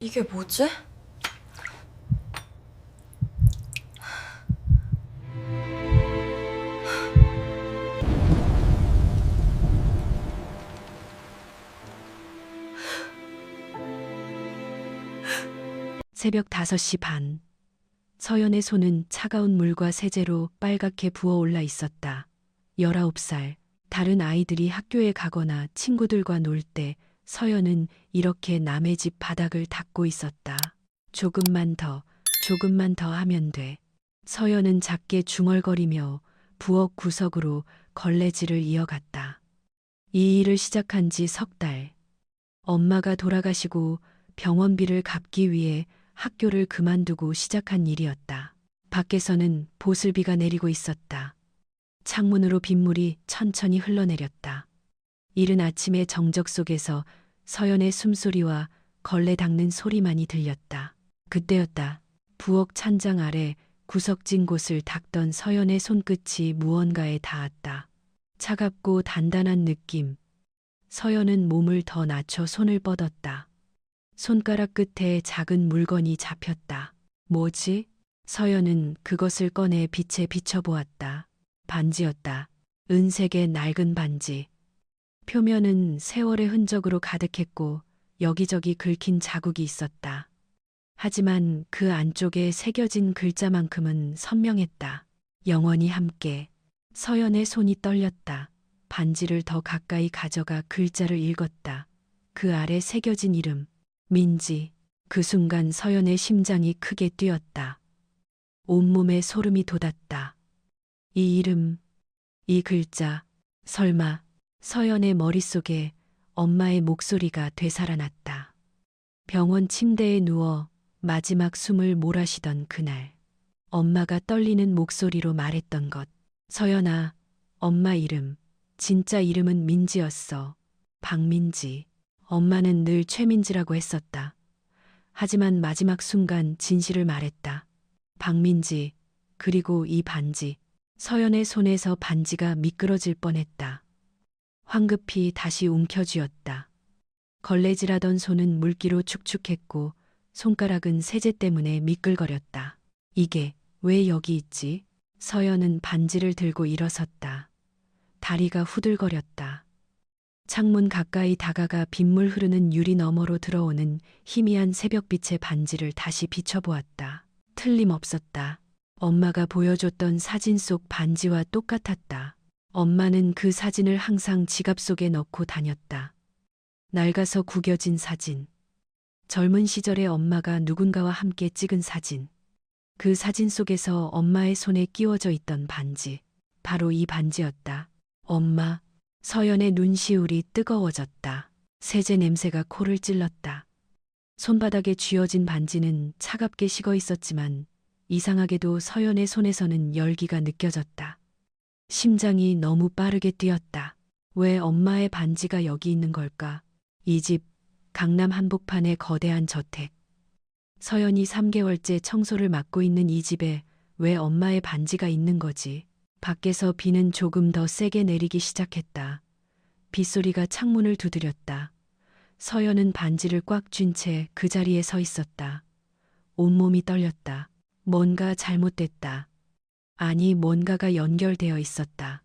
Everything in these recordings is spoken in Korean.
이게 뭐지? 새벽 5시 반. 서연의 손은 차가운 물과 세제로 빨갛게 부어올라 있었다. 19살. 다른 아이들이 학교에 가거나 친구들과 놀 때 서연은 이렇게 남의 집 바닥을 닦고 있었다. 조금만 더 하면 돼. 서연은 작게 중얼거리며 부엌 구석으로 걸레질을 이어갔다. 이 일을 시작한 지 석 달. 엄마가 돌아가시고 병원비를 갚기 위해 학교를 그만두고 시작한 일이었다. 밖에서는 보슬비가 내리고 있었다. 창문으로 빗물이 천천히 흘러내렸다. 이른 아침의 정적 속에서 서연의 숨소리와 걸레 닦는 소리만이 들렸다. 그때였다. 부엌 찬장 아래 구석진 곳을 닦던 서연의 손끝이 무언가에 닿았다. 차갑고 단단한 느낌. 서연은 몸을 더 낮춰 손을 뻗었다. 손가락 끝에 작은 물건이 잡혔다. 뭐지? 서연은 그것을 꺼내 빛에 비춰보았다. 반지였다. 은색의 낡은 반지. 표면은 세월의 흔적으로 가득했고 여기저기 긁힌 자국이 있었다. 하지만 그 안쪽에 새겨진 글자만큼은 선명했다. 영원히 함께. 서연의 손이 떨렸다. 반지를 더 가까이 가져가 글자를 읽었다. 그 아래 새겨진 이름. 민지. 그 순간 서연의 심장이 크게 뛰었다. 온몸에 소름이 돋았다. 이 이름, 이 글자, 설마 서연의 머릿속에 엄마의 목소리가 되살아났다. 병원 침대에 누워 마지막 숨을 몰아쉬던 그날, 엄마가 떨리는 목소리로 말했던 것. 서연아, 엄마 이름, 진짜 이름은 민지였어. 박민지. 엄마는 늘 최민지라고 했었다. 하지만 마지막 순간 진실을 말했다. 박민지, 그리고 이 반지. 서연의 손에서 반지가 미끄러질 뻔했다. 황급히 다시 움켜쥐었다. 걸레질하던 손은 물기로 축축했고 손가락은 세제 때문에 미끌거렸다. 이게 왜 여기 있지? 서연은 반지를 들고 일어섰다. 다리가 후들거렸다. 창문 가까이 다가가 빗물 흐르는 유리 너머로 들어오는 희미한 새벽빛의 반지를 다시 비춰보았다. 틀림없었다. 엄마가 보여줬던 사진 속 반지와 똑같았다. 엄마는 그 사진을 항상 지갑 속에 넣고 다녔다. 낡아서 구겨진 사진. 젊은 시절의 엄마가 누군가와 함께 찍은 사진. 그 사진 속에서 엄마의 손에 끼워져 있던 반지. 바로 이 반지였다. 엄마. 서연의 눈시울이 뜨거워졌다. 세제 냄새가 코를 찔렀다. 손바닥에 쥐어진 반지는 차갑게 식어 있었지만 이상하게도 서연의 손에서는 열기가 느껴졌다. 심장이 너무 빠르게 뛰었다. 왜 엄마의 반지가 여기 있는 걸까? 이 집, 강남 한복판의 거대한 저택. 서연이 3개월째 청소를 맡고 있는 이 집에 왜 엄마의 반지가 있는 거지? 밖에서 비는 조금 더 세게 내리기 시작했다. 빗소리가 창문을 두드렸다. 서연은 반지를 꽉 쥔 채 그 자리에 서 있었다. 온몸이 떨렸다. 뭔가 잘못됐다. 아니, 뭔가가 연결되어 있었다.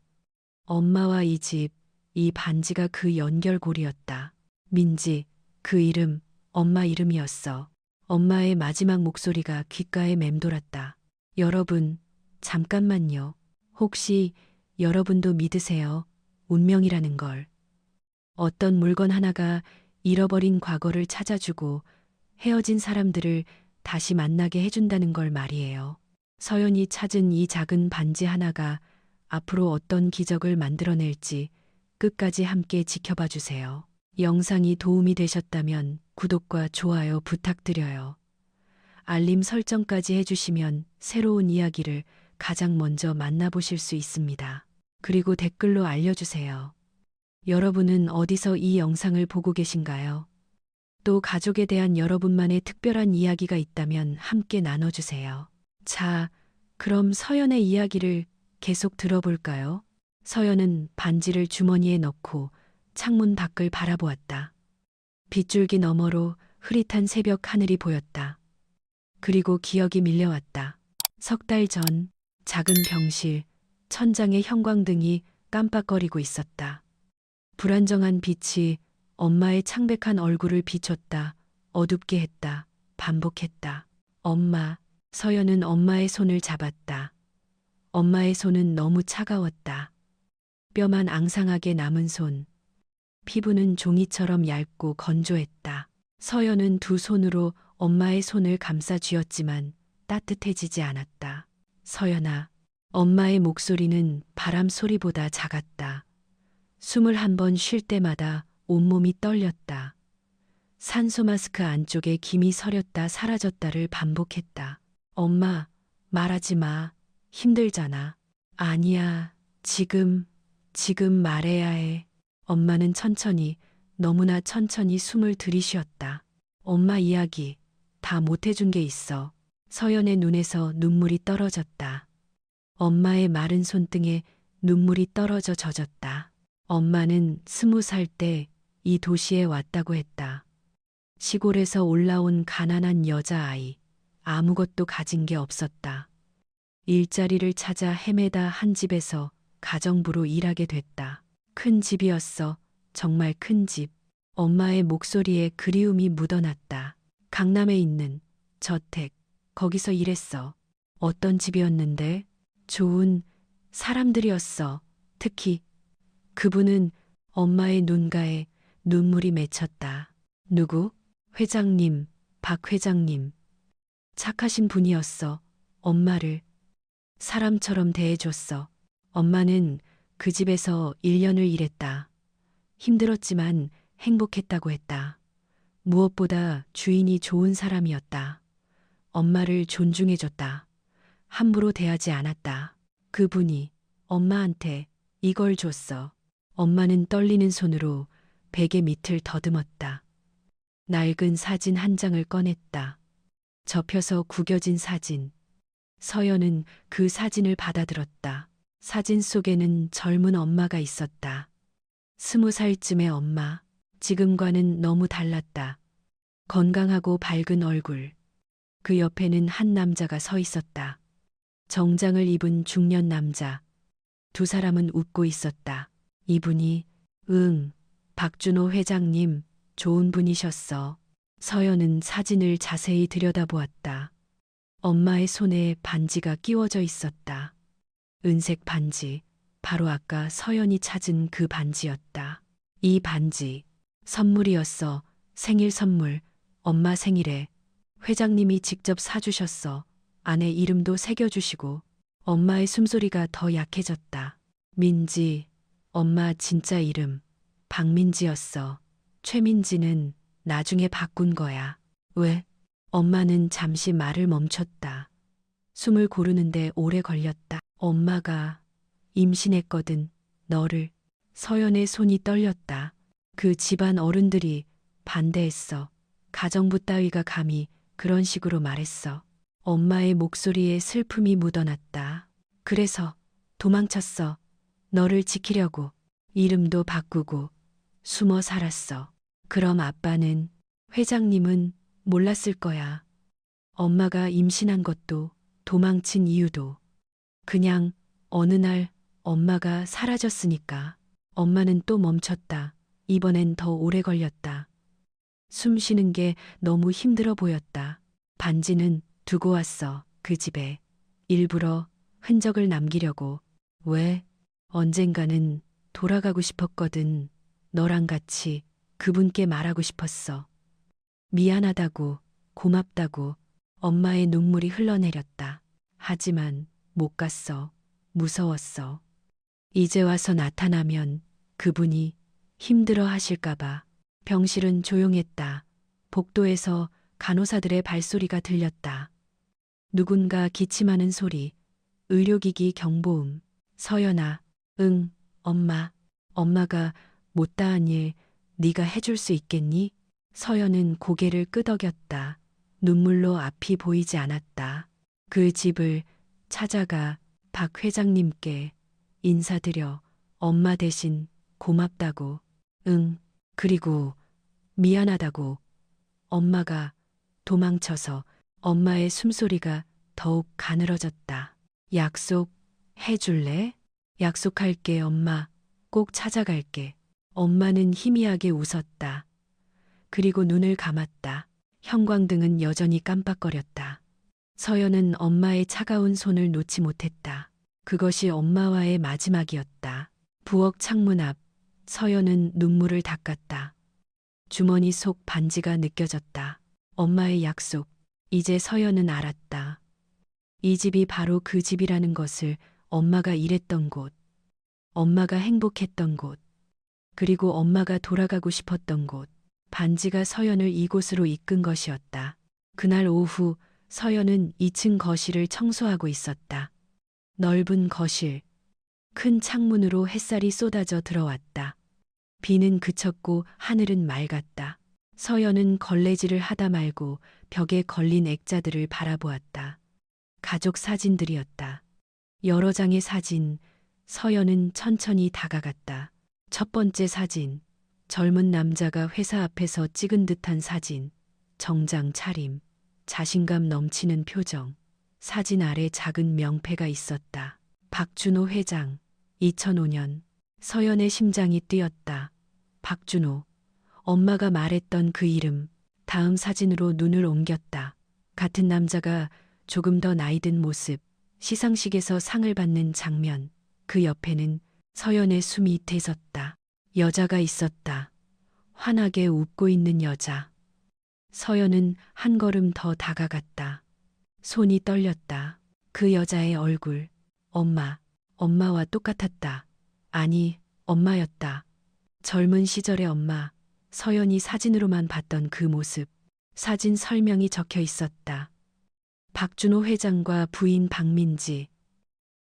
엄마와 이 집, 이 반지가 그 연결고리였다. 민지, 그 이름, 엄마 이름이었어. 엄마의 마지막 목소리가 귓가에 맴돌았다. 여러분, 잠깐만요. 혹시 여러분도 믿으세요? 운명이라는 걸. 어떤 물건 하나가 잃어버린 과거를 찾아주고 헤어진 사람들을 다시 만나게 해준다는 걸 말이에요. 서연이 찾은 이 작은 반지 하나가 앞으로 어떤 기적을 만들어낼지 끝까지 함께 지켜봐 주세요. 영상이 도움이 되셨다면 구독과 좋아요 부탁드려요. 알림 설정까지 해주시면 새로운 이야기를 가장 먼저 만나보실 수 있습니다. 그리고 댓글로 알려주세요. 여러분은 어디서 이 영상을 보고 계신가요? 또 가족에 대한 여러분만의 특별한 이야기가 있다면 함께 나눠주세요. 자, 그럼 서연의 이야기를 계속 들어볼까요? 서연은 반지를 주머니에 넣고 창문 밖을 바라보았다. 빗줄기 너머로 흐릿한 새벽 하늘이 보였다. 그리고 기억이 밀려왔다. 석 달 전 작은 병실, 천장에 형광등이 깜빡거리고 있었다. 불안정한 빛이 엄마의 창백한 얼굴을 비췄다. 어둡게 했다. 반복했다. 엄마. 서연은 엄마의 손을 잡았다. 엄마의 손은 너무 차가웠다. 뼈만 앙상하게 남은 손. 피부는 종이처럼 얇고 건조했다. 서연은 두 손으로 엄마의 손을 감싸 쥐었지만 따뜻해지지 않았다. 서연아. 엄마의 목소리는 바람 소리보다 작았다. 숨을 한 번 쉴 때마다 온몸이 떨렸다. 산소 마스크 안쪽에 김이 서렸다 사라졌다를 반복했다. 엄마, 말하지 마. 힘들잖아. 아니야. 지금 말해야 해. 엄마는 천천히, 너무나 천천히 숨을 들이쉬었다. 엄마 이야기 다 못해준 게 있어. 서연의 눈에서 눈물이 떨어졌다. 엄마의 마른 손등에 눈물이 떨어져 젖었다. 엄마는 20살 때 이 도시에 왔다고 했다. 시골에서 올라온 가난한 여자아이. 아무것도 가진 게 없었다. 일자리를 찾아 헤매다 한 집에서 가정부로 일하게 됐다. 큰 집이었어. 정말 큰 집. 엄마의 목소리에 그리움이 묻어났다. 강남에 있는 저택. 거기서 일했어. 어떤 집이었는데? 좋은 사람들이었어. 특히 그분은 엄마의 눈가에 눈물이 맺혔다. 누구? 회장님, 박 회장님. 착하신 분이었어. 엄마를 사람처럼 대해줬어. 엄마는 그 집에서 1년을 일했다. 힘들었지만 행복했다고 했다. 무엇보다 주인이 좋은 사람이었다. 엄마를 존중해줬다. 함부로 대하지 않았다. 그분이 엄마한테 이걸 줬어. 엄마는 떨리는 손으로 베개 밑을 더듬었다. 낡은 사진 한 장을 꺼냈다. 접혀서 구겨진 사진. 서연은 그 사진을 받아들었다. 사진 속에는 젊은 엄마가 있었다. 20살쯤의 엄마. 지금과는 너무 달랐다. 건강하고 밝은 얼굴. 그 옆에는 한 남자가 서 있었다. 정장을 입은 중년 남자. 두 사람은 웃고 있었다. 이분이, 박준호 회장님, 좋은 분이셨어. 서연은 사진을 자세히 들여다보았다. 엄마의 손에 반지가 끼워져 있었다. 은색 반지, 바로 아까 서연이 찾은 그 반지였다. 이 반지, 선물이었어. 생일 선물, 엄마 생일에. 회장님이 직접 사주셨어. 안에 이름도 새겨주시고. 엄마의 숨소리가 더 약해졌다. 민지, 엄마 진짜 이름, 박민지였어. 최민지는 나중에 바꾼 거야. 왜? 엄마는 잠시 말을 멈췄다. 숨을 고르는데 오래 걸렸다. 엄마가 임신했거든. 너를. 서연의 손이 떨렸다. 그 집안 어른들이 반대했어. 가정부 따위가 감히 그런 식으로 말했어. 엄마의 목소리에 슬픔이 묻어났다. 그래서 도망쳤어. 너를 지키려고. 이름도 바꾸고 숨어 살았어. 그럼 아빠는, 회장님은 몰랐을 거야. 엄마가 임신한 것도, 도망친 이유도. 그냥 어느 날 엄마가 사라졌으니까. 엄마는 또 멈췄다. 이번엔 더 오래 걸렸다. 숨 쉬는 게 너무 힘들어 보였다. 반지는 두고 왔어. 그 집에. 일부러 흔적을 남기려고. 왜? 언젠가는 돌아가고 싶었거든. 너랑 같이 그분께 말하고 싶었어. 미안하다고, 고맙다고. 엄마의 눈물이 흘러내렸다. 하지만 못 갔어. 무서웠어. 이제 와서 나타나면 그분이 힘들어 하실까봐. 병실은 조용했다. 복도에서 간호사들의 발소리가 들렸다. 누군가 기침하는 소리, 의료기기 경보음. 서연아, 응, 엄마. 엄마가 못다한 일 네가 해줄 수 있겠니? 서연은 고개를 끄덕였다. 눈물로 앞이 보이지 않았다. 그 집을 찾아가 박 회장님께 인사드려 엄마 대신 고맙다고. 응, 그리고 미안하다고. 엄마가 도망쳐서 엄마의 숨소리가 더욱 가늘어졌다. 약속 해줄래? 약속할게, 엄마. 꼭 찾아갈게. 엄마는 희미하게 웃었다. 그리고 눈을 감았다. 형광등은 여전히 깜빡거렸다. 서연은 엄마의 차가운 손을 놓지 못했다. 그것이 엄마와의 마지막이었다. 부엌 창문 앞, 서연은 눈물을 닦았다. 주머니 속 반지가 느껴졌다. 엄마의 약속. 이제 서연은 알았다. 이 집이 바로 그 집이라는 것을, 엄마가 일했던 곳, 엄마가 행복했던 곳, 그리고 엄마가 돌아가고 싶었던 곳. 반지가 서연을 이곳으로 이끈 것이었다. 그날 오후 서연은 2층 거실을 청소하고 있었다. 넓은 거실, 큰 창문으로 햇살이 쏟아져 들어왔다. 비는 그쳤고 하늘은 맑았다. 서연은 걸레질을 하다 말고 벽에 걸린 액자들을 바라보았다. 가족 사진들이었다. 여러 장의 사진. 서연은 천천히 다가갔다. 첫 번째 사진. 젊은 남자가 회사 앞에서 찍은 듯한 사진. 정장 차림, 자신감 넘치는 표정. 사진 아래 작은 명패가 있었다. 박준호 회장. 2005년. 서연의 심장이 뛰었다. 박준호. 엄마가 말했던 그 이름. 다음 사진으로 눈을 옮겼다. 같은 남자가 조금 더 나이든 모습. 시상식에서 상을 받는 장면. 그 옆에는 서연의 숨이 대섰다. 여자가 있었다. 환하게 웃고 있는 여자. 서연은 한 걸음 더 다가갔다. 손이 떨렸다. 그 여자의 얼굴. 엄마와 똑같았다. 아니, 엄마였다. 젊은 시절의 엄마. 서연이 사진으로만 봤던 그 모습. 사진 설명이 적혀 있었다. 박준호 회장과 부인 박민지.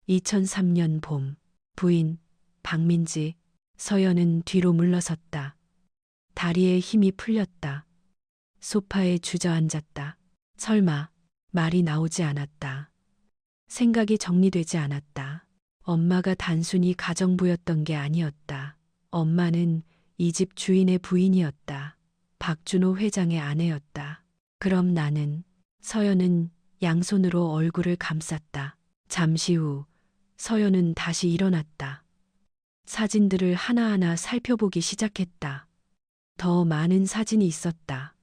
2003년 봄. 부인 박민지. 서연은 뒤로 물러섰다. 다리에 힘이 풀렸다. 소파에 주저앉았다. 설마 말이 나오지 않았다. 생각이 정리되지 않았다. 엄마가 단순히 가정부였던 게 아니었다. 엄마는 이 집 주인의 부인이었다. 박준호 회장의 아내였다. 그럼 나는. 서연은 양손으로 얼굴을 감쌌다. 잠시 후 서연은 다시 일어났다. 사진들을 하나하나 살펴보기 시작했다. 더 많은 사진이 있었다.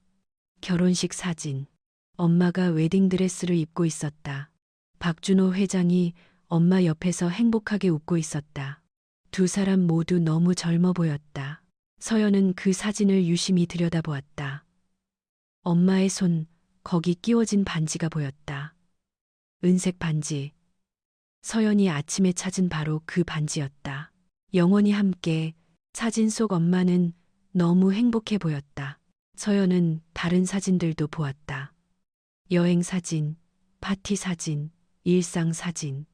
결혼식 사진. 엄마가 웨딩드레스를 입고 있었다. 박준호 회장이 엄마 옆에서 행복하게 웃고 있었다. 두 사람 모두 너무 젊어 보였다. 서연은 그 사진을 유심히 들여다보았다. 엄마의 손, 거기 끼워진 반지가 보였다. 은색 반지. 서연이 아침에 찾은 바로 그 반지였다. 영원히 함께. 사진 속 엄마는 너무 행복해 보였다. 서연은 다른 사진들도 보았다. 여행 사진, 파티 사진, 일상 사진.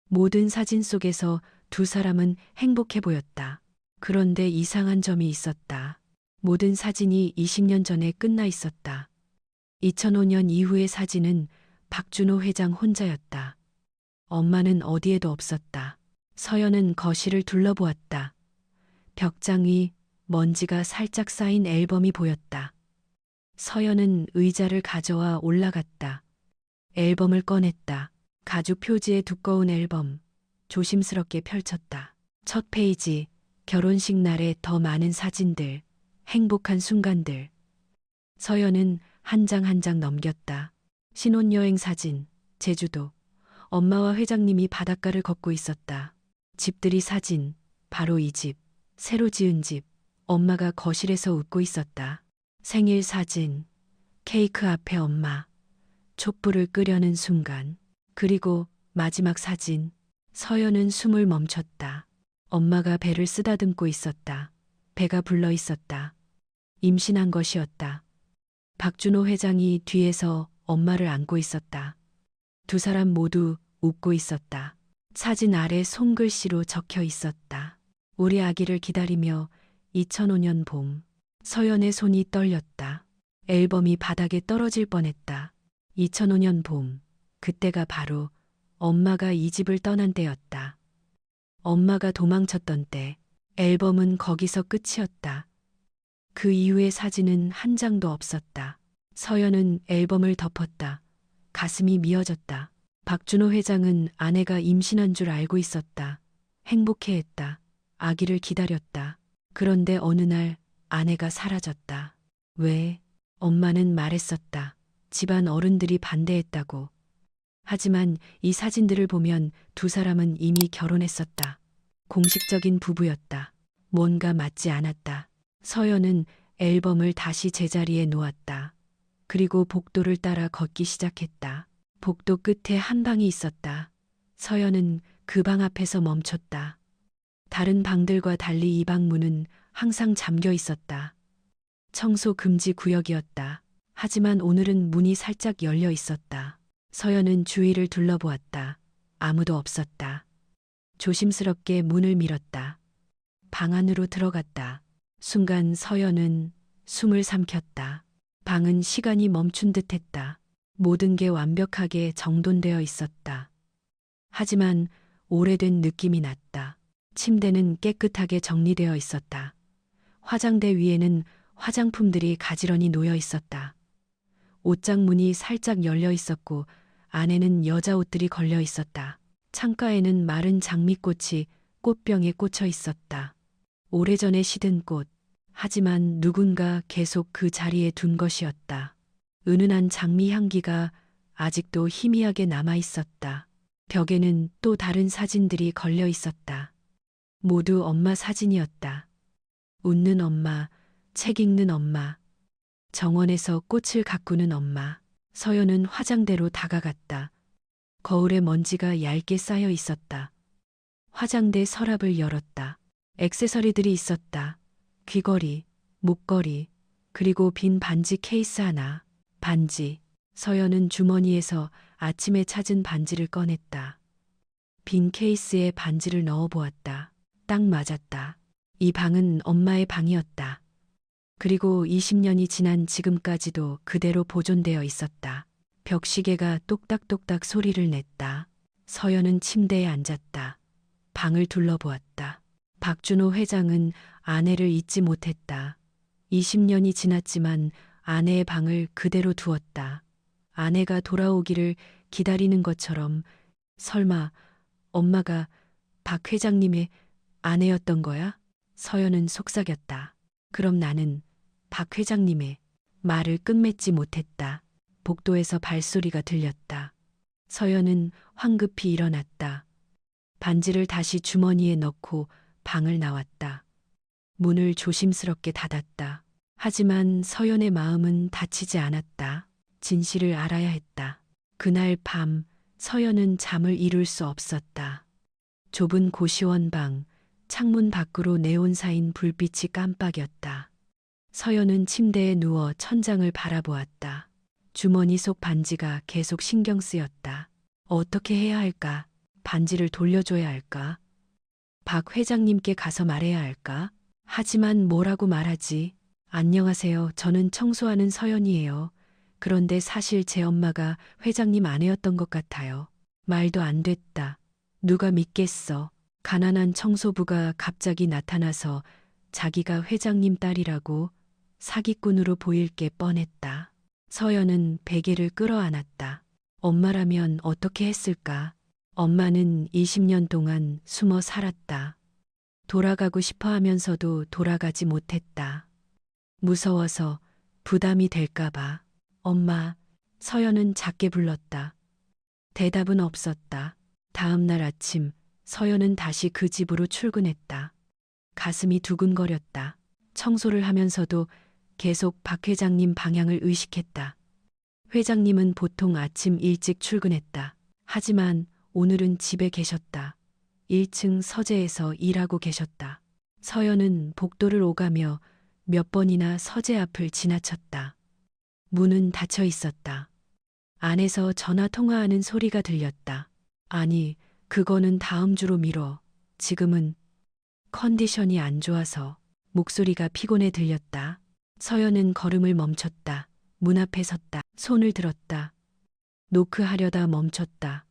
모든 사진 속에서 두 사람은 행복해 보였다. 그런데 이상한 점이 있었다. 모든 사진이 20년 전에 끝나 있었다. 2005년 이후의 사진은 박준호 회장 혼자였다. 엄마는 어디에도 없었다. 서연은 거실을 둘러보았다. 벽장 위 먼지가 살짝 쌓인 앨범이 보였다. 서연은 의자를 가져와 올라갔다. 앨범을 꺼냈다. 가죽 표지의 두꺼운 앨범. 조심스럽게 펼쳤다. 첫 페이지. 결혼식 날의 더 많은 사진들. 행복한 순간들. 서연은 한 장 한 장 넘겼다. 신혼여행 사진. 제주도. 엄마와 회장님이 바닷가를 걷고 있었다. 집들이 사진. 바로 이 집. 새로 지은 집. 엄마가 거실에서 웃고 있었다. 생일 사진. 케이크 앞에 엄마. 촛불을 끄려는 순간. 그리고 마지막 사진. 서연은 숨을 멈췄다. 엄마가 배를 쓰다듬고 있었다. 배가 불러 있었다. 임신한 것이었다. 박준호 회장이 뒤에서 엄마를 안고 있었다. 두 사람 모두 웃고 있었다. 사진 아래 손글씨로 적혀 있었다. 우리 아기를 기다리며. 2005년 봄. 서연의 손이 떨렸다. 앨범이 바닥에 떨어질 뻔했다. 2005년 봄. 그때가 바로 엄마가 이 집을 떠난 때였다. 엄마가 도망쳤던 때. 앨범은 거기서 끝이었다. 그 이후의 사진은 한 장도 없었다. 서연은 앨범을 덮었다. 가슴이 미어졌다. 박준호 회장은 아내가 임신한 줄 알고 있었다. 행복해했다. 아기를 기다렸다. 그런데 어느 날 아내가 사라졌다. 왜? 엄마는 말했었다. 집안 어른들이 반대했다고. 하지만 이 사진들을 보면 두 사람은 이미 결혼했었다. 공식적인 부부였다. 뭔가 맞지 않았다. 서연은 앨범을 다시 제자리에 놓았다. 그리고 복도를 따라 걷기 시작했다. 복도 끝에 한 방이 있었다. 서연은 그 방 앞에서 멈췄다. 다른 방들과 달리 이 방 문은 항상 잠겨 있었다. 청소 금지 구역이었다. 하지만 오늘은 문이 살짝 열려 있었다. 서연은 주위를 둘러보았다. 아무도 없었다. 조심스럽게 문을 밀었다. 방 안으로 들어갔다. 순간 서연은 숨을 삼켰다. 방은 시간이 멈춘 듯 했다. 모든 게 완벽하게 정돈되어 있었다. 하지만 오래된 느낌이 났다. 침대는 깨끗하게 정리되어 있었다. 화장대 위에는 화장품들이 가지런히 놓여 있었다. 옷장 문이 살짝 열려 있었고 안에는 여자 옷들이 걸려 있었다. 창가에는 마른 장미꽃이 꽃병에 꽂혀 있었다. 오래전에 시든 꽃. 하지만 누군가 계속 그 자리에 둔 것이었다. 은은한 장미 향기가 아직도 희미하게 남아 있었다. 벽에는 또 다른 사진들이 걸려 있었다. 모두 엄마 사진이었다. 웃는 엄마, 책 읽는 엄마, 정원에서 꽃을 가꾸는 엄마. 서연은 화장대로 다가갔다. 거울에 먼지가 얇게 쌓여 있었다. 화장대 서랍을 열었다. 액세서리들이 있었다. 귀걸이, 목걸이, 그리고 빈 반지 케이스 하나. 반지. 서연은 주머니에서 아침에 찾은 반지를 꺼냈다. 빈 케이스에 반지를 넣어 보았다. 딱 맞았다. 이 방은 엄마의 방이었다. 그리고 20년이 지난 지금까지도 그대로 보존되어 있었다. 벽시계가 똑딱똑딱 소리를 냈다. 서연은 침대에 앉았다. 방을 둘러보았다. 박준호 회장은 아내를 잊지 못했다. 20년이 지났지만 아내의 방을 그대로 두었다. 아내가 돌아오기를 기다리는 것처럼. 설마 엄마가 박 회장님의 아내였던 거야? 서연은 속삭였다. 그럼 나는 박 회장님의. 말을 끝맺지 못했다. 복도에서 발소리가 들렸다. 서연은 황급히 일어났다. 반지를 다시 주머니에 넣고 방을 나왔다. 문을 조심스럽게 닫았다. 하지만 서연의 마음은 다치지 않았다. 진실을 알아야 했다. 그날 밤 서연은 잠을 이룰 수 없었다. 좁은 고시원 방, 창문 밖으로 네온 사인 불빛이 깜빡였다. 서연은 침대에 누워 천장을 바라보았다. 주머니 속 반지가 계속 신경 쓰였다. 어떻게 해야 할까? 반지를 돌려줘야 할까? 박 회장님께 가서 말해야 할까? 하지만 뭐라고 말하지? 안녕하세요. 저는 청소하는 서연이에요. 그런데 사실 제 엄마가 회장님 아내였던 것 같아요. 말도 안 됐다. 누가 믿겠어. 가난한 청소부가 갑자기 나타나서 자기가 회장님 딸이라고. 사기꾼으로 보일 게 뻔했다. 서연은 베개를 끌어안았다. 엄마라면 어떻게 했을까? 엄마는 20년 동안 숨어 살았다. 돌아가고 싶어 하면서도 돌아가지 못했다. 무서워서, 부담이 될까봐. 엄마. 서연은 작게 불렀다. 대답은 없었다. 다음 날 아침 서연은 다시 그 집으로 출근했다. 가슴이 두근거렸다. 청소를 하면서도 계속 박 회장님 방향을 의식했다. 회장님은 보통 아침 일찍 출근했다. 하지만 오늘은 집에 계셨다. 1층 서재에서 일하고 계셨다. 서연은 복도를 오가며 몇 번이나 서재 앞을 지나쳤다. 문은 닫혀 있었다. 안에서 전화 통화하는 소리가 들렸다. 아니, 그거는 다음 주로 미뤄. 지금은 컨디션이 안 좋아서. 목소리가 피곤해 들렸다. 서연은 걸음을 멈췄다. 문 앞에 섰다. 손을 들었다. 노크하려다 멈췄다.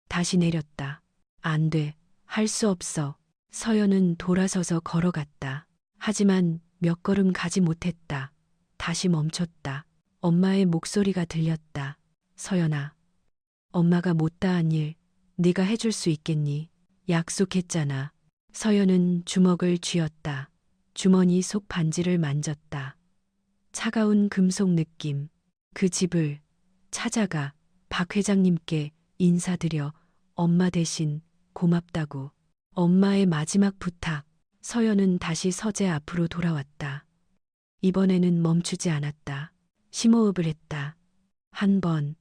다시 내렸다. 안 돼. 할 수 없어. 서연은 돌아서서 걸어갔다. 하지만 몇 걸음 가지 못했다. 다시 멈췄다. 엄마의 목소리가 들렸다. 서연아, 엄마가 못다한 일 네가 해줄 수 있겠니? 약속했잖아. 서연은 주먹을 쥐었다. 주머니 속 반지를 만졌다. 차가운 금속 느낌. 그 집을 찾아가 박 회장님께 인사드려 엄마 대신 고맙다고. 엄마의 마지막 부탁. 서연은 다시 서재 앞으로 돌아왔다. 이번에는 멈추지 않았다. 심호흡을 했다. 한 번,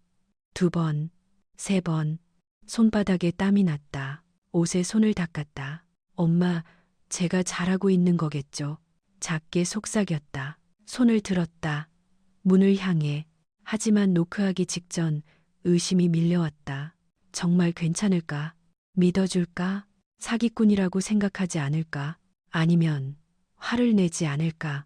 두 번, 세 번. 손바닥에 땀이 났다. 옷에 손을 닦았다. 엄마, 제가 잘하고 있는 거겠죠? 작게 속삭였다. 손을 들었다. 문을 향해. 하지만 노크하기 직전 의심이 밀려왔다. 정말 괜찮을까? 믿어줄까? 사기꾼이라고 생각하지 않을까? 아니면 화를 내지 않을까?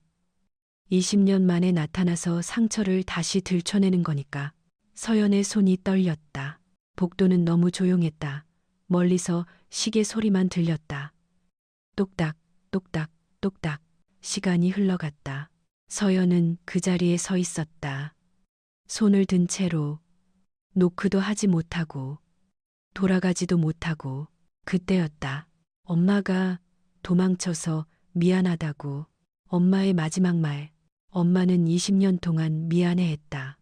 20년 만에 나타나서 상처를 다시 들춰내는 거니까. 서연의 손이 떨렸다. 복도는 너무 조용했다. 멀리서 시계 소리만 들렸다. 똑딱, 똑딱, 똑딱. 시간이 흘러갔다. 서연은 그 자리에 서 있었다. 손을 든 채로 노크도 하지 못하고 돌아가지도 못하고. 그때였다. 엄마가 도망쳐서 미안하다고. 엄마의 마지막 말. 엄마는 20년 동안 미안해했다.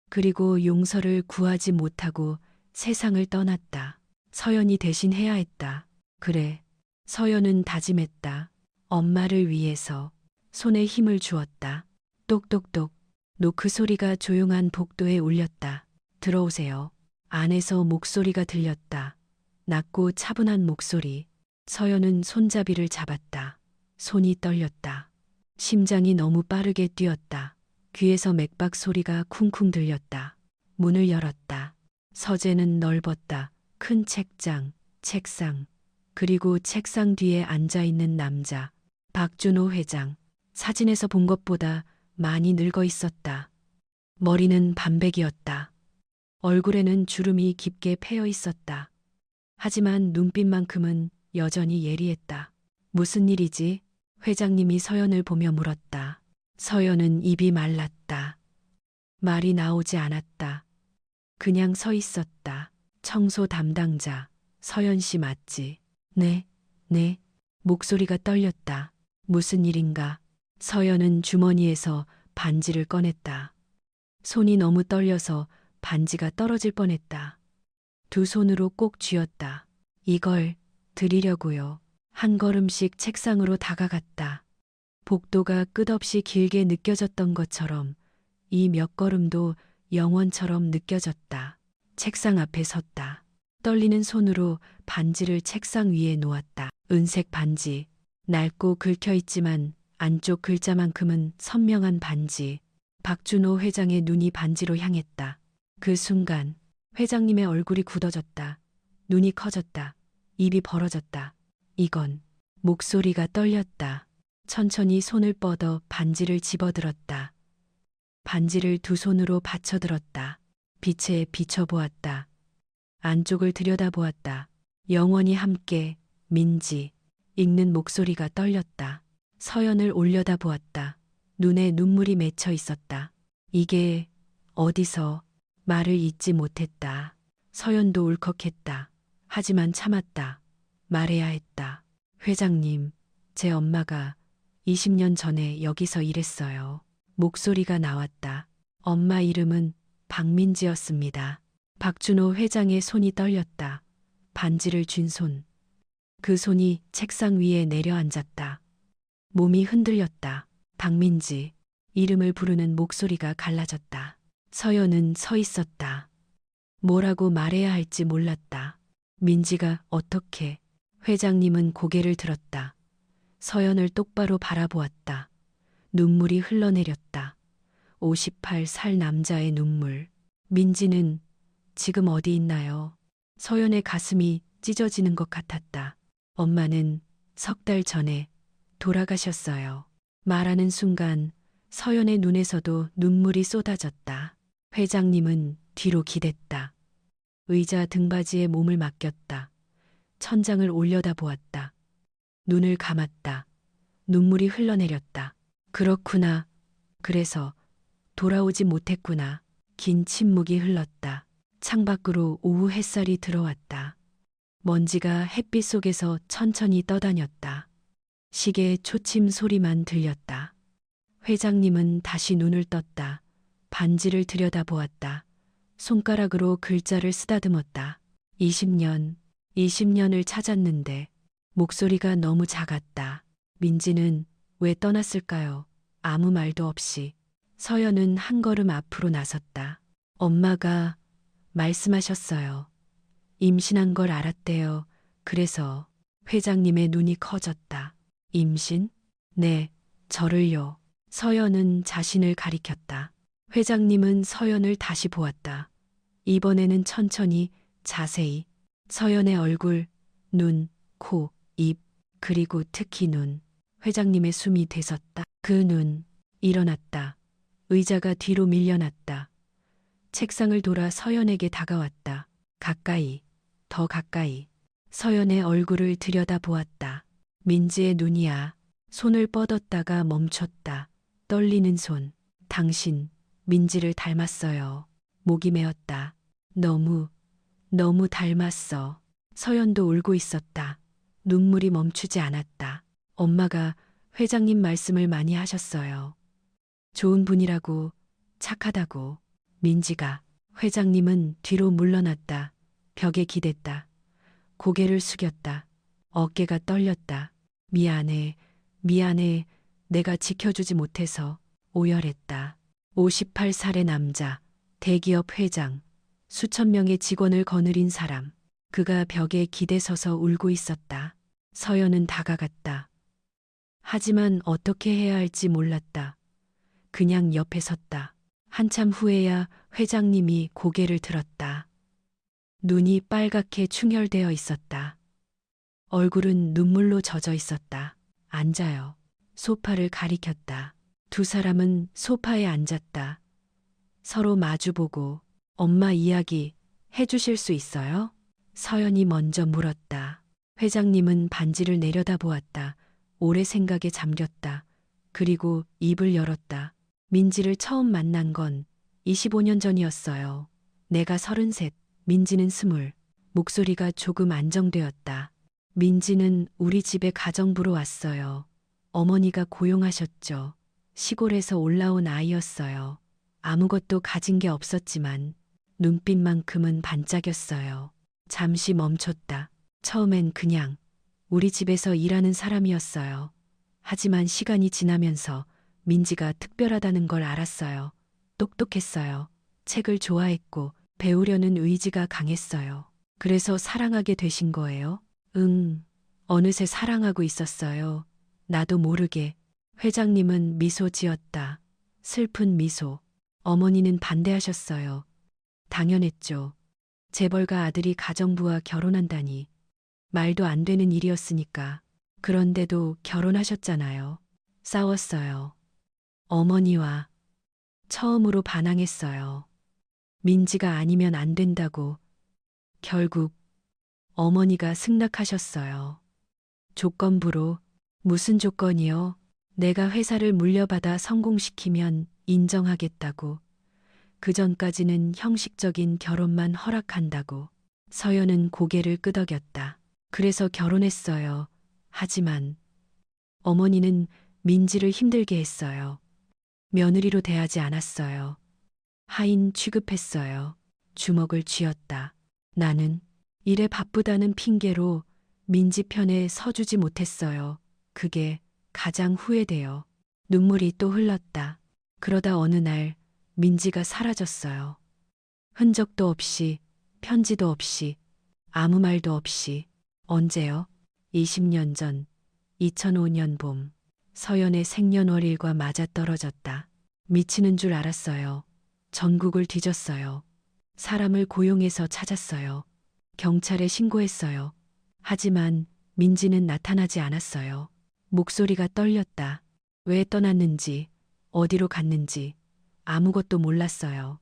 그리고 용서를 구하지 못하고 세상을 떠났다. 서연이 대신 해야 했다. 그래. 서연은 다짐했다. 엄마를 위해서. 손에 힘을 주었다. 똑똑똑. 노크 소리가 조용한 복도에 울렸다. 들어오세요. 안에서 목소리가 들렸다. 낮고 차분한 목소리. 서연은 손잡이를 잡았다. 손이 떨렸다. 심장이 너무 빠르게 뛰었다. 귀에서 맥박 소리가 쿵쿵 들렸다. 문을 열었다. 서재는 넓었다. 큰 책장, 책상, 그리고 책상 뒤에 앉아있는 남자. 박준호 회장. 사진에서 본 것보다 많이 늙어 있었다. 머리는 반백이었다. 얼굴에는 주름이 깊게 패여 있었다. 하지만 눈빛만큼은 여전히 예리했다. 무슨 일이지? 회장님이 서연을 보며 물었다. 서연은 입이 말랐다. 말이 나오지 않았다. 그냥 서 있었다. 청소 담당자, 서연 씨 맞지? 네, 네. 목소리가 떨렸다. 무슨 일인가? 서연은 주머니에서 반지를 꺼냈다. 손이 너무 떨려서 반지가 떨어질 뻔했다. 두 손으로 꼭 쥐었다. 이걸 드리려고요. 한 걸음씩 책상으로 다가갔다. 복도가 끝없이 길게 느껴졌던 것처럼 이 몇 걸음도 영원처럼 느껴졌다. 책상 앞에 섰다. 떨리는 손으로 반지를 책상 위에 놓았다. 은색 반지. 낡고 긁혀 있지만 안쪽 글자만큼은 선명한 반지. 박준호 회장의 눈이 반지로 향했다. 그 순간 회장님의 얼굴이 굳어졌다. 눈이 커졌다. 입이 벌어졌다. 이건. 목소리가 떨렸다. 천천히 손을 뻗어 반지를 집어들었다. 반지를 두 손으로 받쳐들었다. 빛에 비춰보았다. 안쪽을 들여다보았다. 영원히 함께, 민지. 읽는 목소리가 떨렸다. 서연을 올려다보았다. 눈에 눈물이 맺혀 있었다. 이게 어디서? 말을 잇지 못했다. 서연도 울컥했다. 하지만 참았다. 말해야 했다. 회장님, 제 엄마가 20년 전에 여기서 일했어요. 목소리가 나왔다. 엄마 이름은 박민지였습니다. 박준호 회장의 손이 떨렸다. 반지를 쥔 손. 그 손이 책상 위에 내려앉았다. 몸이 흔들렸다. 박민지. 이름을 부르는 목소리가 갈라졌다. 서연은 서 있었다. 뭐라고 말해야 할지 몰랐다. 민지가 어떻게? 회장님은 고개를 들었다. 서연을 똑바로 바라보았다. 눈물이 흘러내렸다. 58살 남자의 눈물. 민지는 지금 어디 있나요? 서연의 가슴이 찢어지는 것 같았다. 엄마는 석 달 전에 돌아가셨어요. 말하는 순간 서연의 눈에서도 눈물이 쏟아졌다. 회장님은 뒤로 기댔다. 의자 등받이에 몸을 맡겼다. 천장을 올려다 보았다. 눈을 감았다. 눈물이 흘러내렸다. 그렇구나. 그래서 돌아오지 못했구나. 긴 침묵이 흘렀다. 창밖으로 오후 햇살이 들어왔다. 먼지가 햇빛 속에서 천천히 떠다녔다. 시계의 초침 소리만 들렸다. 회장님은 다시 눈을 떴다. 반지를 들여다보았다. 손가락으로 글자를 쓰다듬었다. 20년, 20년을 찾았는데 목소리가 너무 작았다. 민지는 왜 떠났을까요? 아무 말도 없이. 서연은 한 걸음 앞으로 나섰다. 엄마가 말씀하셨어요. 임신한 걸 알았대요. 그래서 회장님의 눈이 커졌다. 임신? 네, 저를요. 서연은 자신을 가리켰다. 회장님은 서연을 다시 보았다. 이번에는 천천히, 자세히. 서연의 얼굴, 눈, 코, 입, 그리고 특히 눈. 회장님의 숨이 되섰다. 그 눈, 일어났다. 의자가 뒤로 밀려났다. 책상을 돌아 서연에게 다가왔다. 가까이, 더 가까이. 서연의 얼굴을 들여다보았다. 민지의 눈이야. 손을 뻗었다가 멈췄다. 떨리는 손. 당신, 민지를 닮았어요. 목이 메었다. 너무, 너무 닮았어. 서연도 울고 있었다. 눈물이 멈추지 않았다. 엄마가 회장님 말씀을 많이 하셨어요. 좋은 분이라고, 착하다고. 민지가. 회장님은 뒤로 물러났다. 벽에 기댔다. 고개를 숙였다. 어깨가 떨렸다. 미안해, 미안해. 내가 지켜주지 못해서 오열했다. 58살의 남자, 대기업 회장, 수천 명의 직원을 거느린 사람. 그가 벽에 기대 서서 울고 있었다. 서연은 다가갔다. 하지만 어떻게 해야 할지 몰랐다. 그냥 옆에 섰다. 한참 후에야 회장님이 고개를 들었다. 눈이 빨갛게 충혈되어 있었다. 얼굴은 눈물로 젖어 있었다. 앉아요. 소파를 가리켰다. 두 사람은 소파에 앉았다. 서로 마주보고 엄마 이야기 해주실 수 있어요? 서연이 먼저 물었다. 회장님은 반지를 내려다보았다. 오래 생각에 잠겼다. 그리고 입을 열었다. 민지를 처음 만난 건 25년 전이었어요. 내가 33, 민지는 20. 목소리가 조금 안정되었다. 민지는 우리 집에 가정부로 왔어요. 어머니가 고용하셨죠. 시골에서 올라온 아이였어요. 아무것도 가진 게 없었지만 눈빛만큼은 반짝였어요. 잠시 멈췄다. 처음엔 그냥 우리 집에서 일하는 사람이었어요. 하지만 시간이 지나면서 민지가 특별하다는 걸 알았어요. 똑똑했어요. 책을 좋아했고 배우려는 의지가 강했어요. 그래서 사랑하게 되신 거예요? 응. 어느새 사랑하고 있었어요. 나도 모르게. 회장님은 미소 지었다. 슬픈 미소. 어머니는 반대하셨어요. 당연했죠. 재벌가 아들이 가정부와 결혼한다니. 말도 안 되는 일이었으니까. 그런데도 결혼하셨잖아요. 싸웠어요. 어머니와 처음으로 반항했어요. 민지가 아니면 안 된다고. 결국 어머니가 승낙하셨어요. 조건부로. 무슨 조건이요? 내가 회사를 물려받아 성공시키면 인정하겠다고. 그 전까지는 형식적인 결혼만 허락한다고. 서연은 고개를 끄덕였다. 그래서 결혼했어요. 하지만 어머니는 민지를 힘들게 했어요. 며느리로 대하지 않았어요. 하인 취급했어요. 주먹을 쥐었다. 나는 일에 바쁘다는 핑계로 민지 편에 서주지 못했어요. 그게 가장 후회돼요. 눈물이 또 흘렀다. 그러다 어느 날 민지가 사라졌어요. 흔적도 없이, 편지도 없이, 아무 말도 없이. 언제요? 20년 전, 2005년 봄. 서연의 생년월일과 맞아떨어졌다. 미치는 줄 알았어요. 전국을 뒤졌어요. 사람을 고용해서 찾았어요. 경찰에 신고했어요. 하지만 민지는 나타나지 않았어요. 목소리가 떨렸다. 왜 떠났는지, 어디로 갔는지 아무것도 몰랐어요.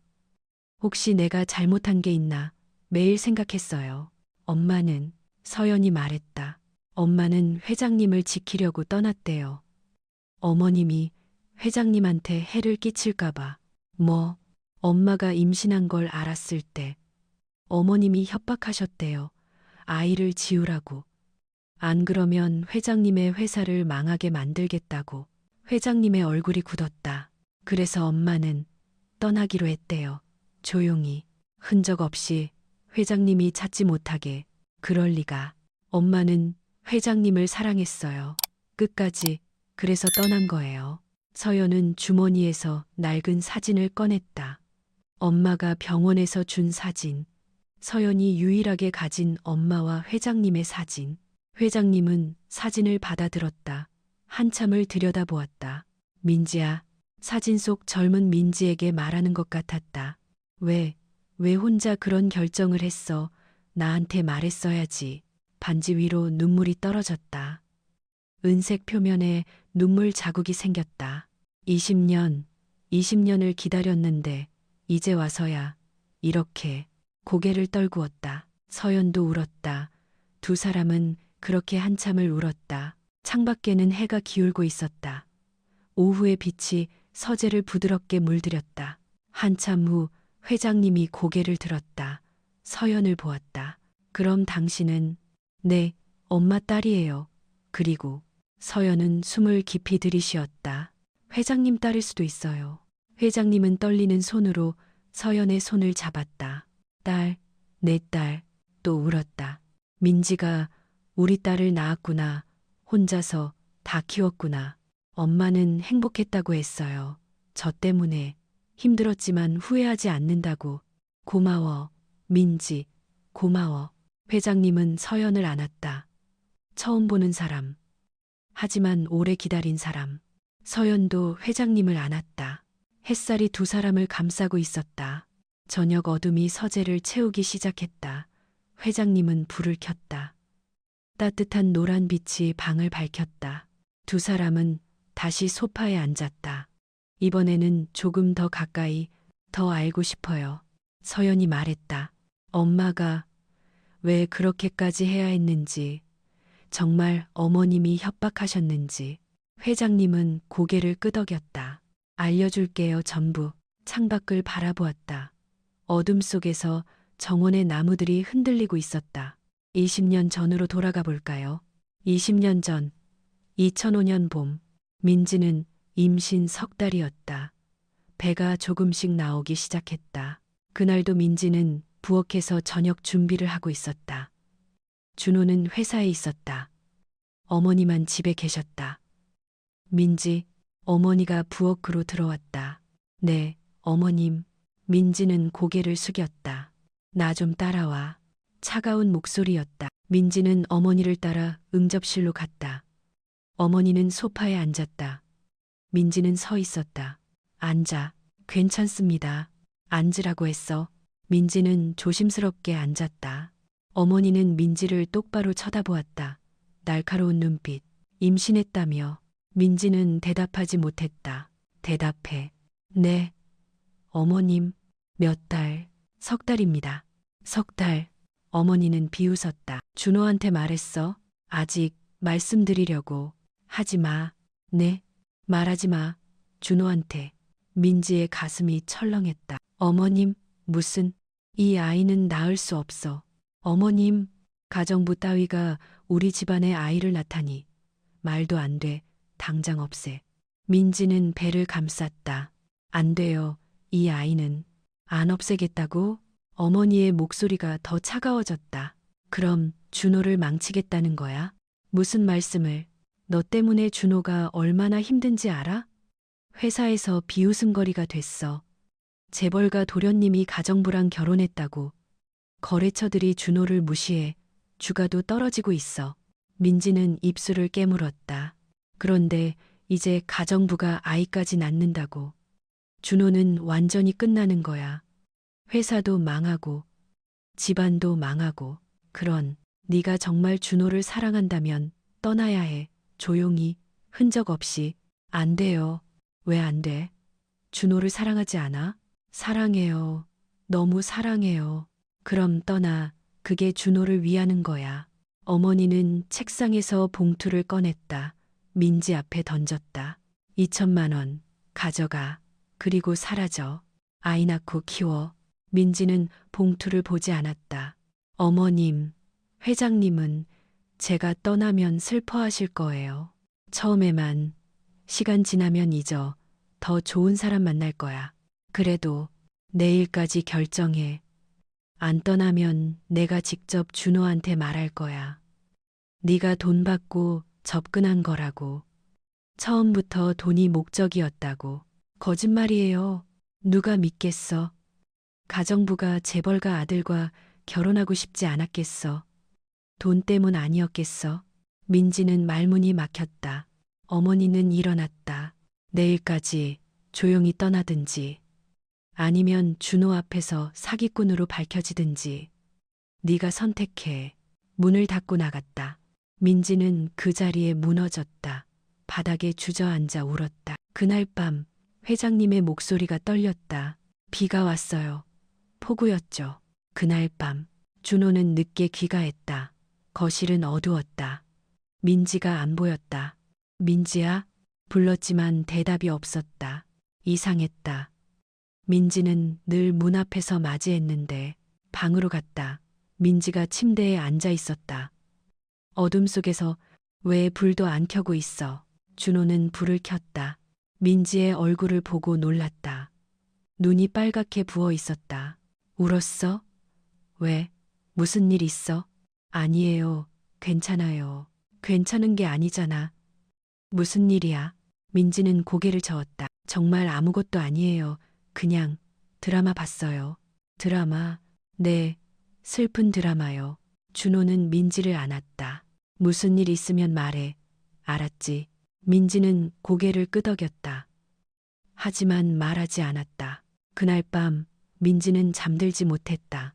혹시 내가 잘못한 게 있나 매일 생각했어요. 엄마는, 서연이 말했다. 엄마는 회장님을 지키려고 떠났대요. 어머님이 회장님한테 해를 끼칠까봐. 뭐, 엄마가 임신한 걸 알았을 때 어머님이 협박하셨대요. 아이를 지우라고. 안 그러면 회장님의 회사를 망하게 만들겠다고. 회장님의 얼굴이 굳었다. 그래서 엄마는 떠나기로 했대요. 조용히, 흔적 없이 회장님이 찾지 못하게. 그럴 리가. 엄마는 회장님을 사랑했어요. 끝까지. 그래서 떠난 거예요. 서연은 주머니에서 낡은 사진을 꺼냈다. 엄마가 병원에서 준 사진. 서연이 유일하게 가진 엄마와 회장님의 사진. 회장님은 사진을 받아들었다. 한참을 들여다보았다. 민지야. 사진 속 젊은 민지에게 말하는 것 같았다. 왜 혼자 그런 결정을 했어? 나한테 말했어야지. 반지 위로 눈물이 떨어졌다. 은색 표면에 눈물 자국이 생겼다. 20년을 기다렸는데 이제 와서야 이렇게. 고개를 떨구었다. 서연도 울었다. 두 사람은 그렇게 한참을 울었다. 창밖에는 해가 기울고 있었다. 오후의 빛이 서재를 부드럽게 물들였다. 한참 후 회장님이 고개를 들었다. 서연을 보았다. 그럼 당신은 네, 엄마 딸이에요. 그리고 서연은 숨을 깊이 들이쉬었다. 회장님 딸일 수도 있어요. 회장님은 떨리는 손으로 서연의 손을 잡았다. 딸, 내 딸, 또 울었다. 민지가 우리 딸을 낳았구나. 혼자서 다 키웠구나. 엄마는 행복했다고 했어요. 저 때문에 힘들었지만 후회하지 않는다고. 고마워, 민지, 고마워. 회장님은 서연을 안았다. 처음 보는 사람. 하지만 오래 기다린 사람. 서연도 회장님을 안았다. 햇살이 두 사람을 감싸고 있었다. 저녁 어둠이 서재를 채우기 시작했다. 회장님은 불을 켰다. 따뜻한 노란 빛이 방을 밝혔다. 두 사람은 다시 소파에 앉았다. 이번에는 조금 더 가까이, 더 알고 싶어요. 서연이 말했다. 엄마가 왜 그렇게까지 해야 했는지, 정말 어머님이 협박하셨는지. 회장님은 고개를 끄덕였다. 알려줄게요, 전부. 창밖을 바라보았다. 어둠 속에서 정원의 나무들이 흔들리고 있었다. 20년 전으로 돌아가 볼까요? 20년 전, 2005년 봄, 민지는 임신 석 달이었다. 배가 조금씩 나오기 시작했다. 그날도 민지는 부엌에서 저녁 준비를 하고 있었다. 준호는 회사에 있었다. 어머니만 집에 계셨다. 민지, 어머니가 부엌으로 들어왔다. 네, 어머님. 민지는 고개를 숙였다. 나 좀 따라와. 차가운 목소리였다. 민지는 어머니를 따라 응접실로 갔다. 어머니는 소파에 앉았다. 민지는 서 있었다. 앉아. 괜찮습니다. 앉으라고 했어. 민지는 조심스럽게 앉았다. 어머니는 민지를 똑바로 쳐다보았다. 날카로운 눈빛. 임신했다며. 민지는 대답하지 못했다. 대답해. 네. 어머님, 몇 달? 석 달입니다. 석 달. 어머니는 비웃었다. 준호한테 말했어. 아직 말씀드리려고. 하지 마. 네? 말하지 마. 준호한테. 민지의 가슴이 철렁했다. 어머님, 무슨, 이 아이는 낳을 수 없어. 어머님, 가정부 따위가 우리 집안에 아이를 낳다니. 말도 안 돼. 당장 없애. 민지는 배를 감쌌다. 안 돼요. 이 아이는. 안 없애겠다고? 어머니의 목소리가 더 차가워졌다. 그럼 준호를 망치겠다는 거야? 무슨 말씀을? 너 때문에 준호가 얼마나 힘든지 알아? 회사에서 비웃음거리가 됐어. 재벌가 도련님이 가정부랑 결혼했다고. 거래처들이 준호를 무시해. 주가도 떨어지고 있어. 민지는 입술을 깨물었다. 그런데 이제 가정부가 아이까지 낳는다고. 준호는 완전히 끝나는 거야. 회사도 망하고 집안도 망하고. 그런 네가 정말 준호를 사랑한다면 떠나야 해. 조용히, 흔적 없이. 안 돼요. 왜 안 돼? 준호를 사랑하지 않아? 사랑해요. 너무 사랑해요. 그럼 떠나. 그게 준호를 위하는 거야. 어머니는 책상에서 봉투를 꺼냈다. 민지 앞에 던졌다. 2천만 원. 가져가. 그리고 사라져. 아이 낳고 키워. 민지는 봉투를 보지 않았다. 어머님, 회장님은 제가 떠나면 슬퍼하실 거예요. 처음에만. 시간 지나면 잊어. 더 좋은 사람 만날 거야. 그래도 내일까지 결정해. 안 떠나면 내가 직접 준호한테 말할 거야. 네가 돈 받고 접근한 거라고. 처음부터 돈이 목적이었다고. 거짓말이에요. 누가 믿겠어. 가정부가 재벌가 아들과 결혼하고 싶지 않았겠어. 돈 때문 아니었겠어. 민지는 말문이 막혔다. 어머니는 일어났다. 내일까지 조용히 떠나든지 아니면 준호 앞에서 사기꾼으로 밝혀지든지 네가 선택해. 문을 닫고 나갔다. 민지는 그 자리에 무너졌다. 바닥에 주저앉아 울었다. 그날 밤 회장님의 목소리가 떨렸다. 비가 왔어요. 폭우였죠. 그날 밤 준호는 늦게 귀가했다. 거실은 어두웠다. 민지가 안 보였다. 민지야? 불렀지만 대답이 없었다. 이상했다. 민지는 늘 문 앞에서 맞이했는데 방으로 갔다. 민지가 침대에 앉아 있었다. 어둠 속에서 왜 불도 안 켜고 있어? 준호는 불을 켰다. 민지의 얼굴을 보고 놀랐다. 눈이 빨갛게 부어 있었다. 울었어? 왜? 무슨 일 있어? 아니에요. 괜찮아요. 괜찮은 게 아니잖아. 무슨 일이야? 민지는 고개를 저었다. 정말 아무것도 아니에요. 그냥 드라마 봤어요. 드라마? 네, 슬픈 드라마요. 준호는 민지를 안았다. 무슨 일 있으면 말해. 알았지. 민지는 고개를 끄덕였다. 하지만 말하지 않았다. 그날 밤 민지는 잠들지 못했다.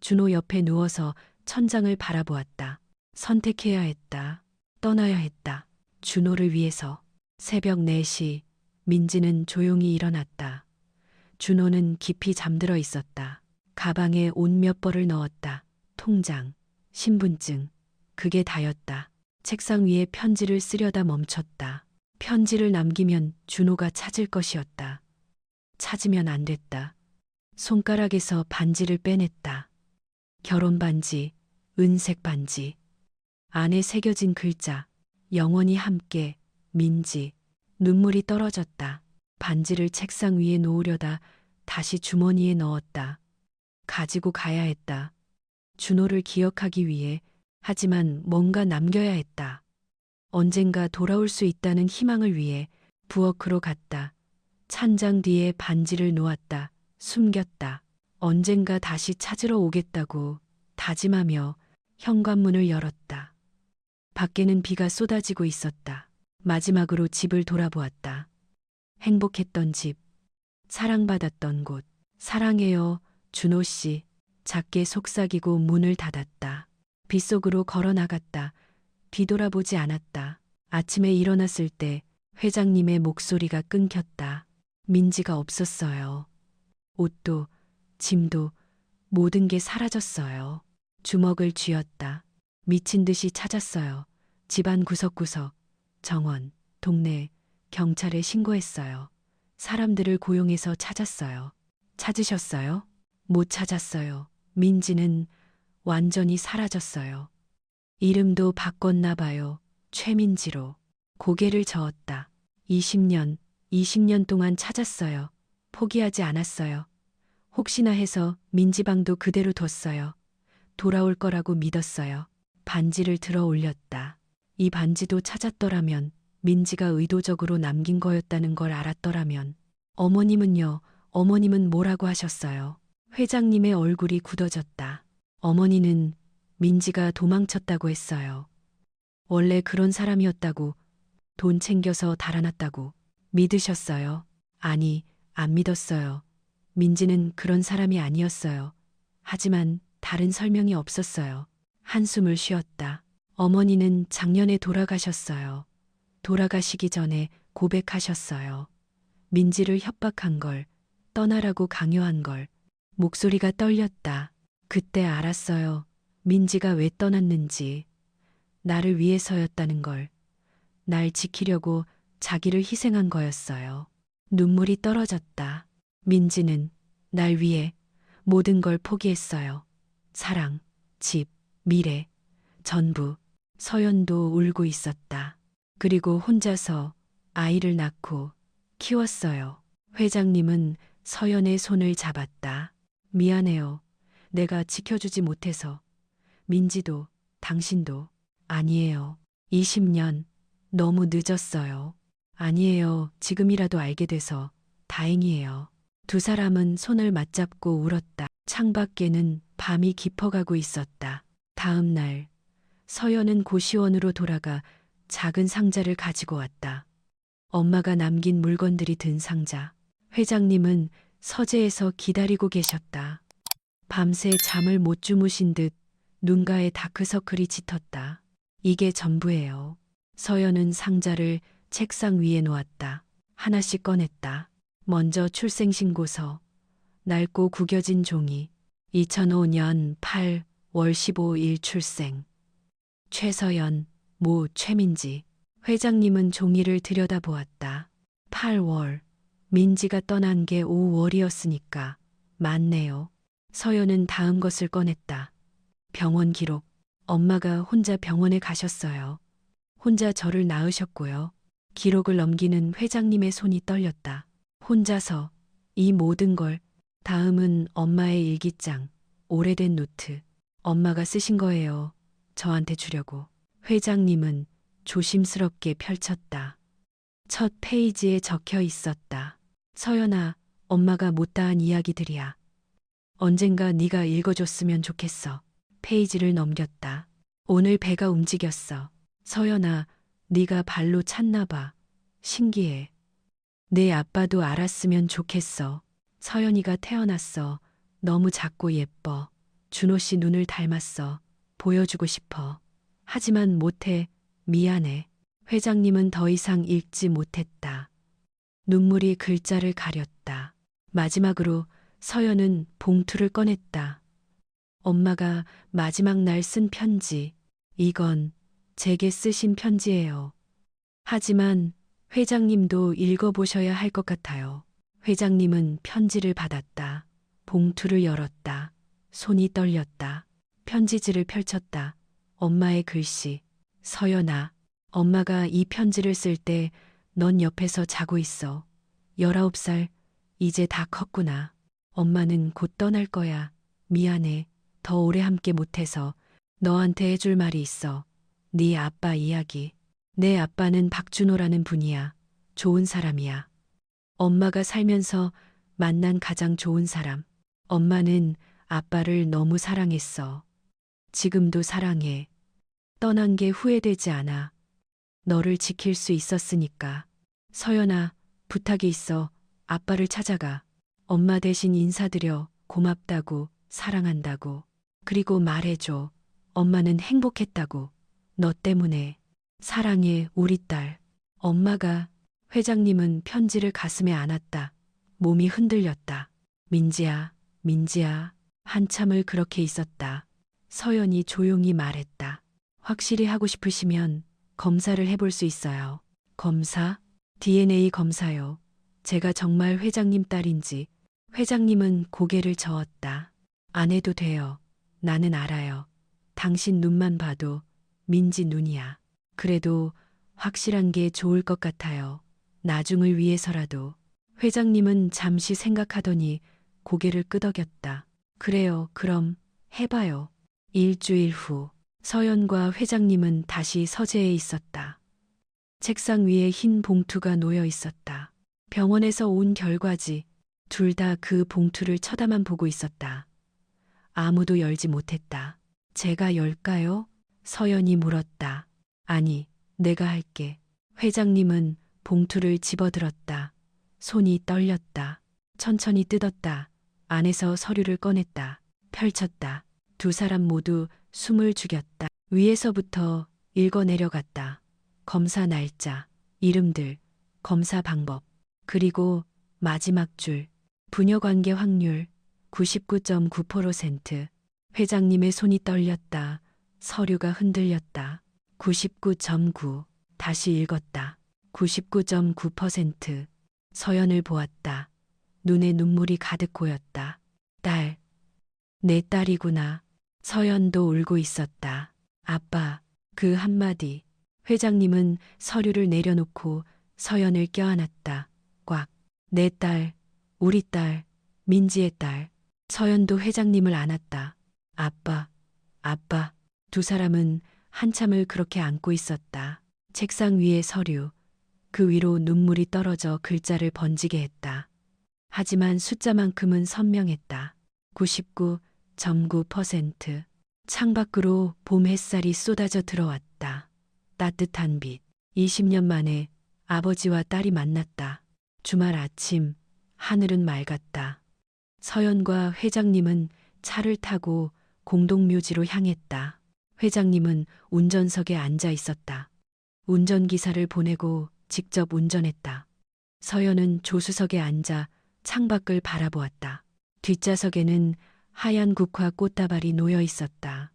준호 옆에 누워서 천장을 바라보았다. 선택해야 했다. 떠나야 했다. 준호를 위해서. 새벽 4시 민지는 조용히 일어났다. 준호는 깊이 잠들어 있었다. 가방에 옷 몇 벌을 넣었다. 통장, 신분증, 그게 다였다. 책상 위에 편지를 쓰려다 멈췄다. 편지를 남기면 준호가 찾을 것이었다. 찾으면 안 됐다. 손가락에서 반지를 빼냈다. 결혼 반지, 은색 반지. 안에 새겨진 글자, 영원히 함께, 민지. 눈물이 떨어졌다. 반지를 책상 위에 놓으려다 다시 주머니에 넣었다. 가지고 가야 했다. 준호를 기억하기 위해. 하지만 뭔가 남겨야 했다. 언젠가 돌아올 수 있다는 희망을 위해 부엌으로 갔다. 찬장 뒤에 반지를 놓았다. 숨겼다. 언젠가 다시 찾으러 오겠다고 다짐하며 현관문을 열었다. 밖에는 비가 쏟아지고 있었다. 마지막으로 집을 돌아보았다. 행복했던 집, 사랑받았던 곳. 사랑해요, 준호 씨. 작게 속삭이고 문을 닫았다. 빗속으로 걸어 나갔다. 뒤돌아보지 않았다. 아침에 일어났을 때 회장님의 목소리가 끊겼다. 민지가 없었어요. 옷도, 짐도, 모든 게 사라졌어요. 주먹을 쥐었다. 미친 듯이 찾았어요. 집안 구석구석, 정원, 동네, 경찰에 신고했어요. 사람들을 고용해서 찾았어요. 찾으셨어요? 못 찾았어요. 민지는 완전히 사라졌어요. 이름도 바꿨나 봐요. 최민지로. 고개를 저었다. 20년 동안 찾았어요. 포기하지 않았어요. 혹시나 해서 민지방도 그대로 뒀어요. 돌아올 거라고 믿었어요. 반지를 들어 올렸다. 이 반지도 찾았더라면, 민지가 의도적으로 남긴 거였다는 걸 알았더라면. 어머님은요, 어머님은 뭐라고 하셨어요? 회장님의 얼굴이 굳어졌다. 어머니는 민지가 도망쳤다고 했어요. 원래 그런 사람이었다고, 돈 챙겨서 달아났다고. 믿으셨어요? 아니, 안 믿었어요. 민지는 그런 사람이 아니었어요. 하지만 다른 설명이 없었어요. 한숨을 쉬었다. 어머니는 작년에 돌아가셨어요. 돌아가시기 전에 고백하셨어요. 민지를 협박한 걸, 떠나라고 강요한 걸. 목소리가 떨렸다. 그때 알았어요. 민지가 왜 떠났는지. 나를 위해서였다는 걸. 날 지키려고 자기를 희생한 거였어요. 눈물이 떨어졌다. 민지는 날 위해 모든 걸 포기했어요. 사랑, 집, 미래, 전부. 서연도 울고 있었다. 그리고 혼자서 아이를 낳고 키웠어요. 회장님은 서연의 손을 잡았다. 미안해요. 내가 지켜주지 못해서. 민지도, 당신도. 아니에요. 20년. 너무 늦었어요. 아니에요. 지금이라도 알게 돼서 다행이에요. 두 사람은 손을 맞잡고 울었다. 창밖에는 밤이 깊어가고 있었다. 다음 날, 서연은 고시원으로 돌아가 작은 상자를 가지고 왔다. 엄마가 남긴 물건들이 든 상자. 회장님은 서재에서 기다리고 계셨다. 밤새 잠을 못 주무신 듯 눈가에 다크서클이 짙었다. 이게 전부예요. 서연은 상자를 책상 위에 놓았다. 하나씩 꺼냈다. 먼저 출생신고서, 낡고 구겨진 종이, 2005년 8월 15일 출생. 최서연, 모 최민지. 회장님은 종이를 들여다보았다. 8월. 민지가 떠난 게 5월이었으니까 맞네요. 서연은 다음 것을 꺼냈다. 병원 기록. 엄마가 혼자 병원에 가셨어요. 혼자 저를 낳으셨고요. 기록을 넘기는 회장님의 손이 떨렸다. 혼자서 이 모든 걸. 다음은 엄마의 일기장, 오래된 노트. 엄마가 쓰신 거예요. 저한테 주려고. 회장님은 조심스럽게 펼쳤다. 첫 페이지에 적혀 있었다. 서연아, 엄마가 못다한 이야기들이야. 언젠가 네가 읽어줬으면 좋겠어. 페이지를 넘겼다. 오늘 배가 움직였어. 서연아, 네가 발로 찼나 봐. 신기해. 내 아빠도 알았으면 좋겠어. 서연이가 태어났어. 너무 작고 예뻐. 준호 씨 눈을 닮았어. 보여주고 싶어. 하지만 못해. 미안해. 회장님은 더 이상 읽지 못했다. 눈물이 글자를 가렸다. 마지막으로 서연은 봉투를 꺼냈다. 엄마가 마지막 날 쓴 편지. 이건 제게 쓰신 편지예요. 하지만 회장님도 읽어보셔야 할 것 같아요. 회장님은 편지를 받았다. 봉투를 열었다. 손이 떨렸다. 편지지를 펼쳤다. 엄마의 글씨. 서연아, 엄마가 이 편지를 쓸 때 넌 옆에서 자고 있어. 19살, 이제 다 컸구나. 엄마는 곧 떠날 거야. 미안해. 더 오래 함께 못해서. 너한테 해줄 말이 있어. 네 아빠 이야기. 내 아빠는 박준호라는 분이야. 좋은 사람이야. 엄마가 살면서 만난 가장 좋은 사람. 엄마는 아빠를 너무 사랑했어. 지금도 사랑해. 떠난 게 후회되지 않아. 너를 지킬 수 있었으니까. 서연아, 부탁이 있어. 아빠를 찾아가. 엄마 대신 인사드려. 고맙다고, 사랑한다고. 그리고 말해줘. 엄마는 행복했다고. 너 때문에. 사랑해, 우리 딸. 엄마가. 회장님은 편지를 가슴에 안았다. 몸이 흔들렸다. 민지야, 민지야. 한참을 그렇게 있었다. 서연이 조용히 말했다. 확실히 하고 싶으시면 검사를 해볼 수 있어요. 검사? DNA 검사요. 제가 정말 회장님 딸인지. 회장님은 고개를 저었다. 안 해도 돼요. 나는 알아요. 당신 눈만 봐도 민지 눈이야. 그래도 확실한 게 좋을 것 같아요. 나중을 위해서라도. 회장님은 잠시 생각하더니 고개를 끄덕였다. 그래요, 그럼 해봐요. 일주일 후. 서연과 회장님은 다시 서재에 있었다. 책상 위에 흰 봉투가 놓여 있었다. 병원에서 온 결과지. 둘 다 그 봉투를 쳐다만 보고 있었다. 아무도 열지 못했다. 제가 열까요? 서연이 물었다. 아니, 내가 할게. 회장님은 봉투를 집어들었다. 손이 떨렸다. 천천히 뜯었다. 안에서 서류를 꺼냈다. 펼쳤다. 두 사람 모두 숨을 죽였다. 위에서부터 읽어 내려갔다. 검사 날짜, 이름들, 검사 방법, 그리고 마지막 줄, 부녀관계 확률 99.9%. 회장님의 손이 떨렸다. 서류가 흔들렸다. 99.9. 다시 읽었다. 99.9%. 서연을 보았다. 눈에 눈물이 가득 고였다. 딸, 내 딸이구나. 서연도 울고 있었다. 아빠, 그 한마디. 회장님은 서류를 내려놓고 서연을 껴안았다. 꽉. 내 딸, 우리 딸, 민지의 딸. 서연도 회장님을 안았다. 아빠, 아빠. 두 사람은 한참을 그렇게 안고 있었다. 책상 위에 서류, 그 위로 눈물이 떨어져 글자를 번지게 했다. 하지만 숫자만큼은 선명했다. 99.9%. 창밖으로 봄 햇살이 쏟아져 들어왔다. 따뜻한 빛. 20년 만에 아버지와 딸이 만났다. 주말 아침, 하늘은 맑았다. 서연과 회장님은 차를 타고 공동묘지로 향했다. 회장님은 운전석에 앉아 있었다. 운전기사를 보내고 직접 운전했다. 서연은 조수석에 앉아 창밖을 바라보았다. 뒷좌석에는 하얀 국화 꽃다발이 놓여 있었다.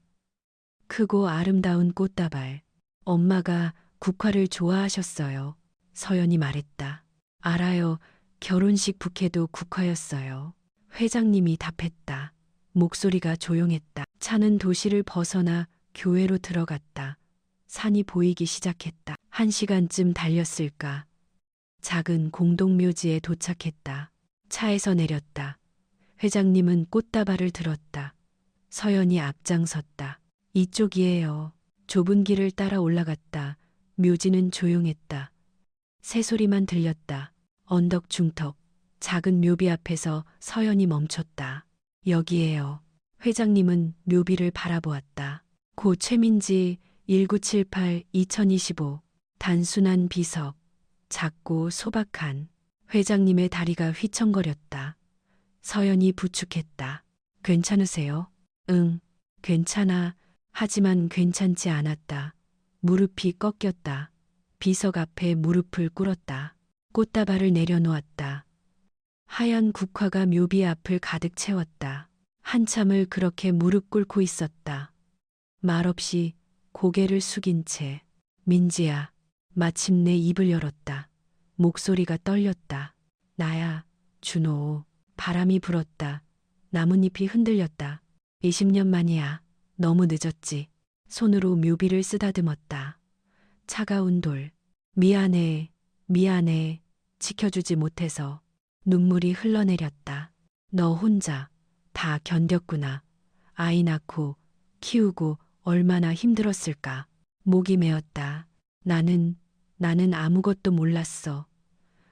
크고 아름다운 꽃다발. 엄마가 국화를 좋아하셨어요. 서연이 말했다. 알아요. 결혼식 부케도 국화였어요. 회장님이 답했다. 목소리가 조용했다. 차는 도시를 벗어나 교회로 들어갔다. 산이 보이기 시작했다. 1시간쯤 달렸을까. 작은 공동묘지에 도착했다. 차에서 내렸다. 회장님은 꽃다발을 들었다. 서연이 앞장섰다. 이쪽이에요. 좁은 길을 따라 올라갔다. 묘지는 조용했다. 새소리만 들렸다. 언덕 중턱, 작은 묘비 앞에서 서연이 멈췄다. 여기에요. 회장님은 묘비를 바라보았다. 고 최민지 1978-2025. 단순한 비석, 작고 소박한. 회장님의 다리가 휘청거렸다. 서연이 부축했다. 괜찮으세요? 응, 괜찮아. 하지만 괜찮지 않았다. 무릎이 꺾였다. 비석 앞에 무릎을 꿇었다. 꽃다발을 내려놓았다. 하얀 국화가 묘비 앞을 가득 채웠다. 한참을 그렇게 무릎 꿇고 있었다. 말없이 고개를 숙인 채. 민지야. 마침내 입을 열었다. 목소리가 떨렸다. 나야, 준호. 바람이 불었다. 나뭇잎이 흔들렸다. 20년 만이야. 너무 늦었지. 손으로 묘비를 쓰다듬었다. 차가운 돌. 미안해, 미안해. 지켜주지 못해서. 눈물이 흘러내렸다. 너 혼자 다 견뎠구나. 아이 낳고 키우고 얼마나 힘들었을까. 목이 메었다. 나는 아무것도 몰랐어.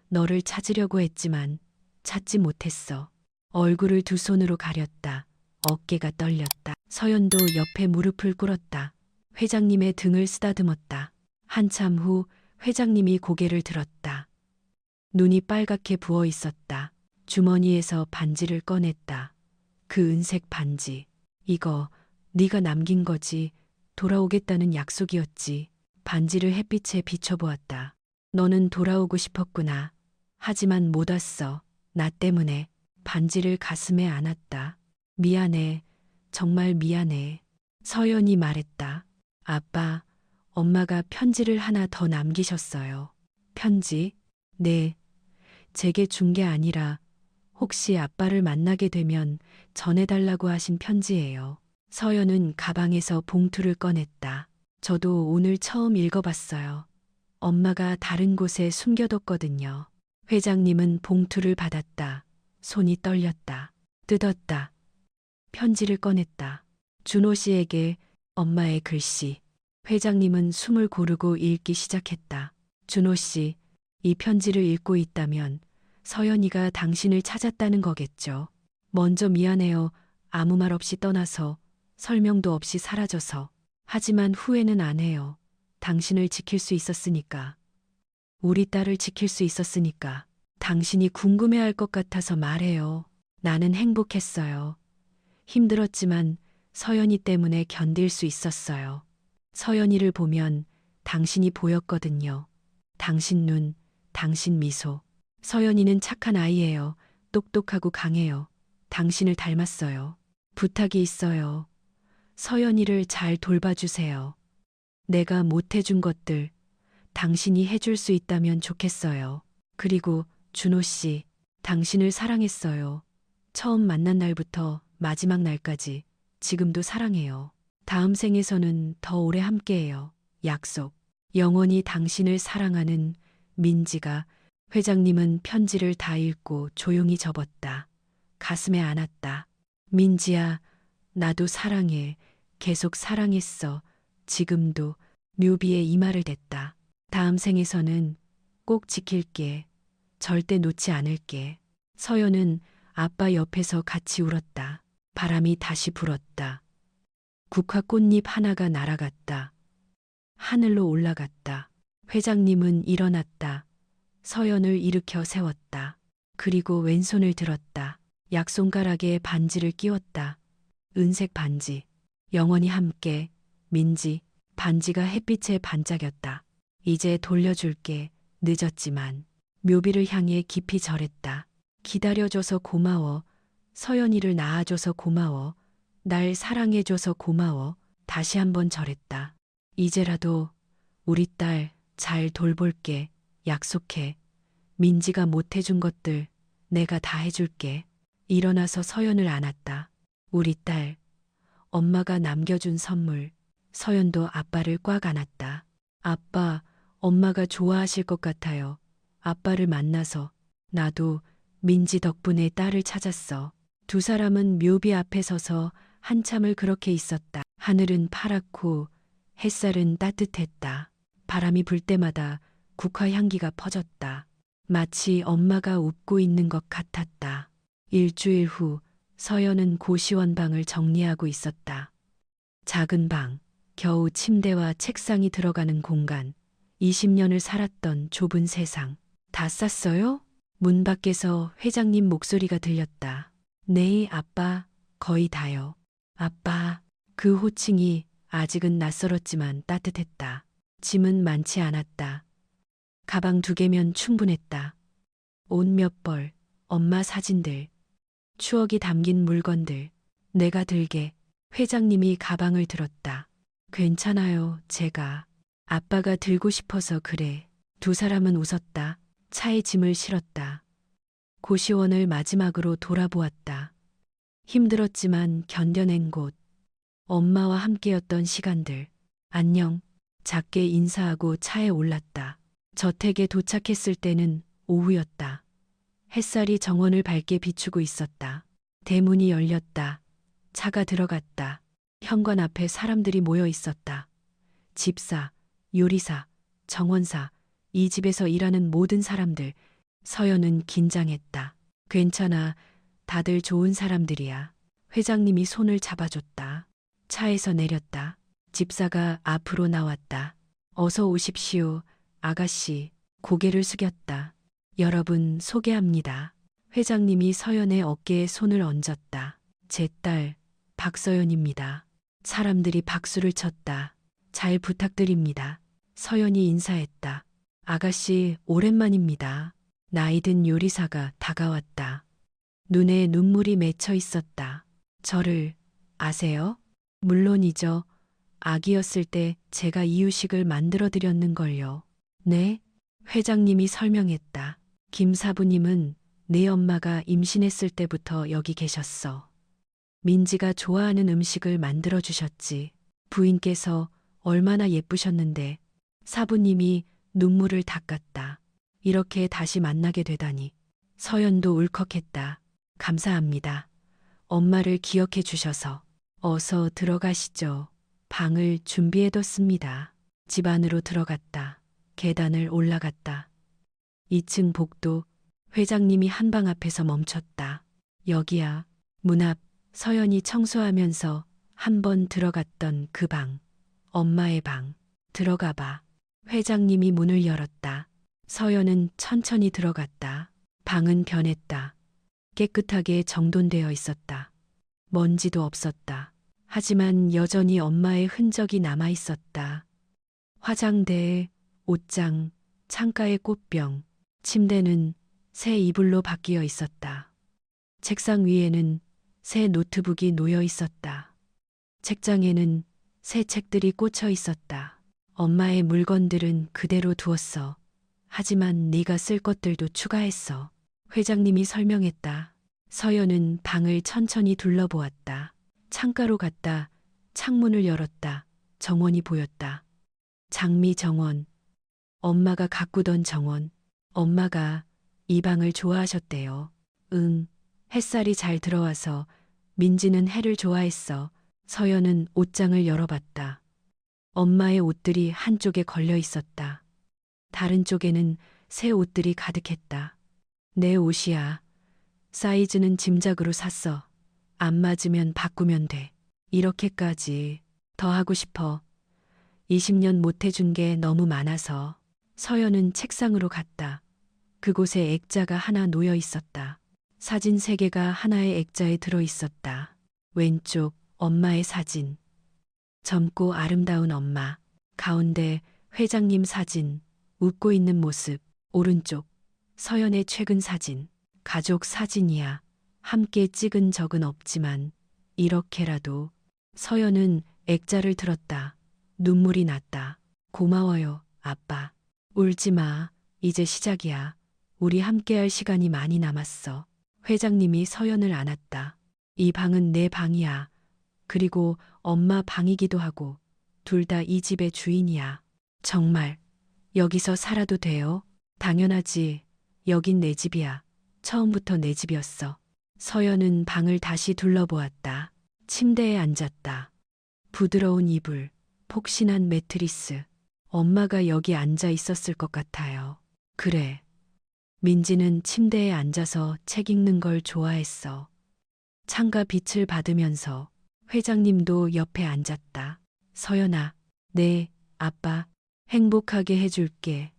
너를 찾으려고 했지만 찾지 못했어. 얼굴을 두 손으로 가렸다. 어깨가 떨렸다. 서연도 옆에 무릎을 꿇었다. 회장님의 등을 쓰다듬었다. 한참 후 회장님이 고개를 들었다. 눈이 빨갛게 부어 있었다. 주머니에서 반지를 꺼냈다. 그 은색 반지. 이거 네가 남긴 거지. 돌아오겠다는 약속이었지. 반지를 햇빛에 비춰보았다. 너는 돌아오고 싶었구나. 하지만 못 왔어. 나 때문에. 반지를 가슴에 안았다. 미안해. 정말 미안해. 서연이 말했다. 아빠, 엄마가 편지를 하나 더 남기셨어요. 편지? 네. 제게 준 게 아니라 혹시 아빠를 만나게 되면 전해달라고 하신 편지예요. 서연은 가방에서 봉투를 꺼냈다. 저도 오늘 처음 읽어봤어요. 엄마가 다른 곳에 숨겨뒀거든요. 회장님은 봉투를 받았다. 손이 떨렸다. 뜯었다. 편지를 꺼냈다. 준호 씨에게 엄마의 글씨. 회장님은 숨을 고르고 읽기 시작했다. 준호 씨, 이 편지를 읽고 있다면 서연이가 당신을 찾았다는 거겠죠. 먼저 미안해요. 아무 말 없이 떠나서, 설명도 없이 사라져서. 하지만 후회는 안 해요. 당신을 지킬 수 있었으니까. 우리 딸을 지킬 수 있었으니까. 당신이 궁금해할 것 같아서 말해요. 나는 행복했어요. 힘들었지만 서연이 때문에 견딜 수 있었어요. 서연이를 보면 당신이 보였거든요. 당신 눈, 당신 미소. 서연이는 착한 아이예요. 똑똑하고 강해요. 당신을 닮았어요. 부탁이 있어요. 서연이를 잘 돌봐주세요. 내가 못해준 것들 당신이 해줄 수 있다면 좋겠어요. 그리고 준호 씨, 당신을 사랑했어요. 처음 만난 날부터 마지막 날까지 지금도 사랑해요. 다음 생에서는 더 오래 함께해요. 약속. 영원히 당신을 사랑하는 민지가. 회장님은 편지를 다 읽고 조용히 접었다. 가슴에 안았다. 민지야, 나도 사랑해. 계속 사랑했어. 지금도. 묘비에 이 말을 댔다. 다음 생에서는 꼭 지킬게. 절대 놓지 않을게. 서연은 아빠 옆에서 같이 울었다. 바람이 다시 불었다. 국화 꽃잎 하나가 날아갔다. 하늘로 올라갔다. 회장님은 일어났다. 서연을 일으켜 세웠다. 그리고 왼손을 들었다. 약손가락에 반지를 끼웠다. 은색 반지. 영원히 함께. 민지. 반지가 햇빛에 반짝였다. 이제 돌려줄게. 늦었지만. 묘비를 향해 깊이 절했다. 기다려줘서 고마워. 서연이를 낳아줘서 고마워. 날 사랑해줘서 고마워. 다시 한번 절했다. 이제라도 우리 딸 잘 돌볼게. 약속해. 민지가 못해준 것들 내가 다 해줄게. 일어나서 서연을 안았다. 우리 딸, 엄마가 남겨준 선물. 서연도 아빠를 꽉 안았다. 아빠, 엄마가 좋아하실 것 같아요. 아빠를 만나서 나도 민지 덕분에 딸을 찾았어. 두 사람은 묘비 앞에 서서 한참을 그렇게 있었다. 하늘은 파랗고 햇살은 따뜻했다. 바람이 불 때마다 국화 향기가 퍼졌다. 마치 엄마가 웃고 있는 것 같았다. 일주일 후 서연은 고시원방을 정리하고 있었다. 작은 방, 겨우 침대와 책상이 들어가는 공간, 20년을 살았던 좁은 세상. 다 쌌어요? 문 밖에서 회장님 목소리가 들렸다. 네, 아빠, 거의 다요. 아빠, 그 호칭이 아직은 낯설었지만 따뜻했다. 짐은 많지 않았다. 가방 2개면 충분했다. 옷 몇 벌, 엄마 사진들, 추억이 담긴 물건들. 내가 들게. 회장님이 가방을 들었다. 괜찮아요, 제가. 아빠가 들고 싶어서 그래. 두 사람은 웃었다. 차에 짐을 실었다. 고시원을 마지막으로 돌아보았다. 힘들었지만 견뎌낸 곳. 엄마와 함께였던 시간들. 안녕. 작게 인사하고 차에 올랐다. 저택에 도착했을 때는 오후였다. 햇살이 정원을 밝게 비추고 있었다. 대문이 열렸다. 차가 들어갔다. 현관 앞에 사람들이 모여 있었다. 집사, 요리사, 정원사, 이 집에서 일하는 모든 사람들. 서연은 긴장했다. 괜찮아. 다들 좋은 사람들이야. 회장님이 손을 잡아줬다. 차에서 내렸다. 집사가 앞으로 나왔다. 어서 오십시오, 아가씨. 고개를 숙였다. 여러분 소개합니다. 회장님이 서연의 어깨에 손을 얹었다. 제 딸, 박서연입니다. 사람들이 박수를 쳤다. 잘 부탁드립니다. 서연이 인사했다. 아가씨, 오랜만입니다. 나이든 요리사가 다가왔다. 눈에 눈물이 맺혀 있었다. 저를 아세요? 물론이죠. 아기였을 때 제가 이유식을 만들어 드렸는걸요. 네? 회장님이 설명했다. 김 사부님은 내 엄마가 임신했을 때부터 여기 계셨어. 민지가 좋아하는 음식을 만들어 주셨지. 부인께서 얼마나 예쁘셨는데. 사부님이 눈물을 닦았다. 이렇게 다시 만나게 되다니. 서연도 울컥했다. 감사합니다. 엄마를 기억해 주셔서. 어서 들어가시죠. 방을 준비해뒀습니다. 집 안으로 들어갔다. 계단을 올라갔다. 2층 복도. 회장님이 한방 앞에서 멈췄다. 여기야. 문 앞. 서연이 청소하면서 한 번 들어갔던 그 방. 엄마의 방. 들어가 봐. 회장님이 문을 열었다. 서연은 천천히 들어갔다. 방은 변했다. 깨끗하게 정돈되어 있었다. 먼지도 없었다. 하지만 여전히 엄마의 흔적이 남아 있었다. 화장대, 옷장, 창가의 꽃병, 침대는 새 이불로 바뀌어 있었다. 책상 위에는 새 노트북이 놓여 있었다. 책장에는 새 책들이 꽂혀 있었다. 엄마의 물건들은 그대로 두었어. 하지만 네가 쓸 것들도 추가했어. 회장님이 설명했다. 서연은 방을 천천히 둘러보았다. 창가로 갔다. 창문을 열었다. 정원이 보였다. 장미 정원. 엄마가 가꾸던 정원. 엄마가 이 방을 좋아하셨대요. 응. 햇살이 잘 들어와서 민지는 해를 좋아했어. 서연은 옷장을 열어봤다. 엄마의 옷들이 한쪽에 걸려 있었다. 다른 쪽에는 새 옷들이 가득했다. 내 옷이야. 사이즈는 짐작으로 샀어. 안 맞으면 바꾸면 돼. 이렇게까지 더 하고 싶어. 20년 못 해준 게 너무 많아서. 서연은 책상으로 갔다. 그곳에 액자가 하나 놓여 있었다. 사진 3개가 하나의 액자에 들어 있었다. 왼쪽 엄마의 사진. 젊고 아름다운 엄마. 가운데 회장님 사진. 웃고 있는 모습. 오른쪽 서연의 최근 사진. 가족 사진이야. 함께 찍은 적은 없지만 이렇게라도. 서연은 액자를 들었다. 눈물이 났다. 고마워요, 아빠. 울지 마. 이제 시작이야. 우리 함께할 시간이 많이 남았어. 회장님이 서연을 안았다. 이 방은 내 방이야. 그리고 엄마 방이기도 하고 둘 다 이 집의 주인이야. 정말 여기서 살아도 돼요? 당연하지. 여긴 내 집이야. 처음부터 내 집이었어. 서연은 방을 다시 둘러보았다. 침대에 앉았다. 부드러운 이불, 폭신한 매트리스. 엄마가 여기 앉아 있었을 것 같아요. 그래. 민지는 침대에 앉아서 책 읽는 걸 좋아했어. 창가 빛을 받으면서 회장님도 옆에 앉았다. 서연아, 네, 아빠. 행복하게 해줄게.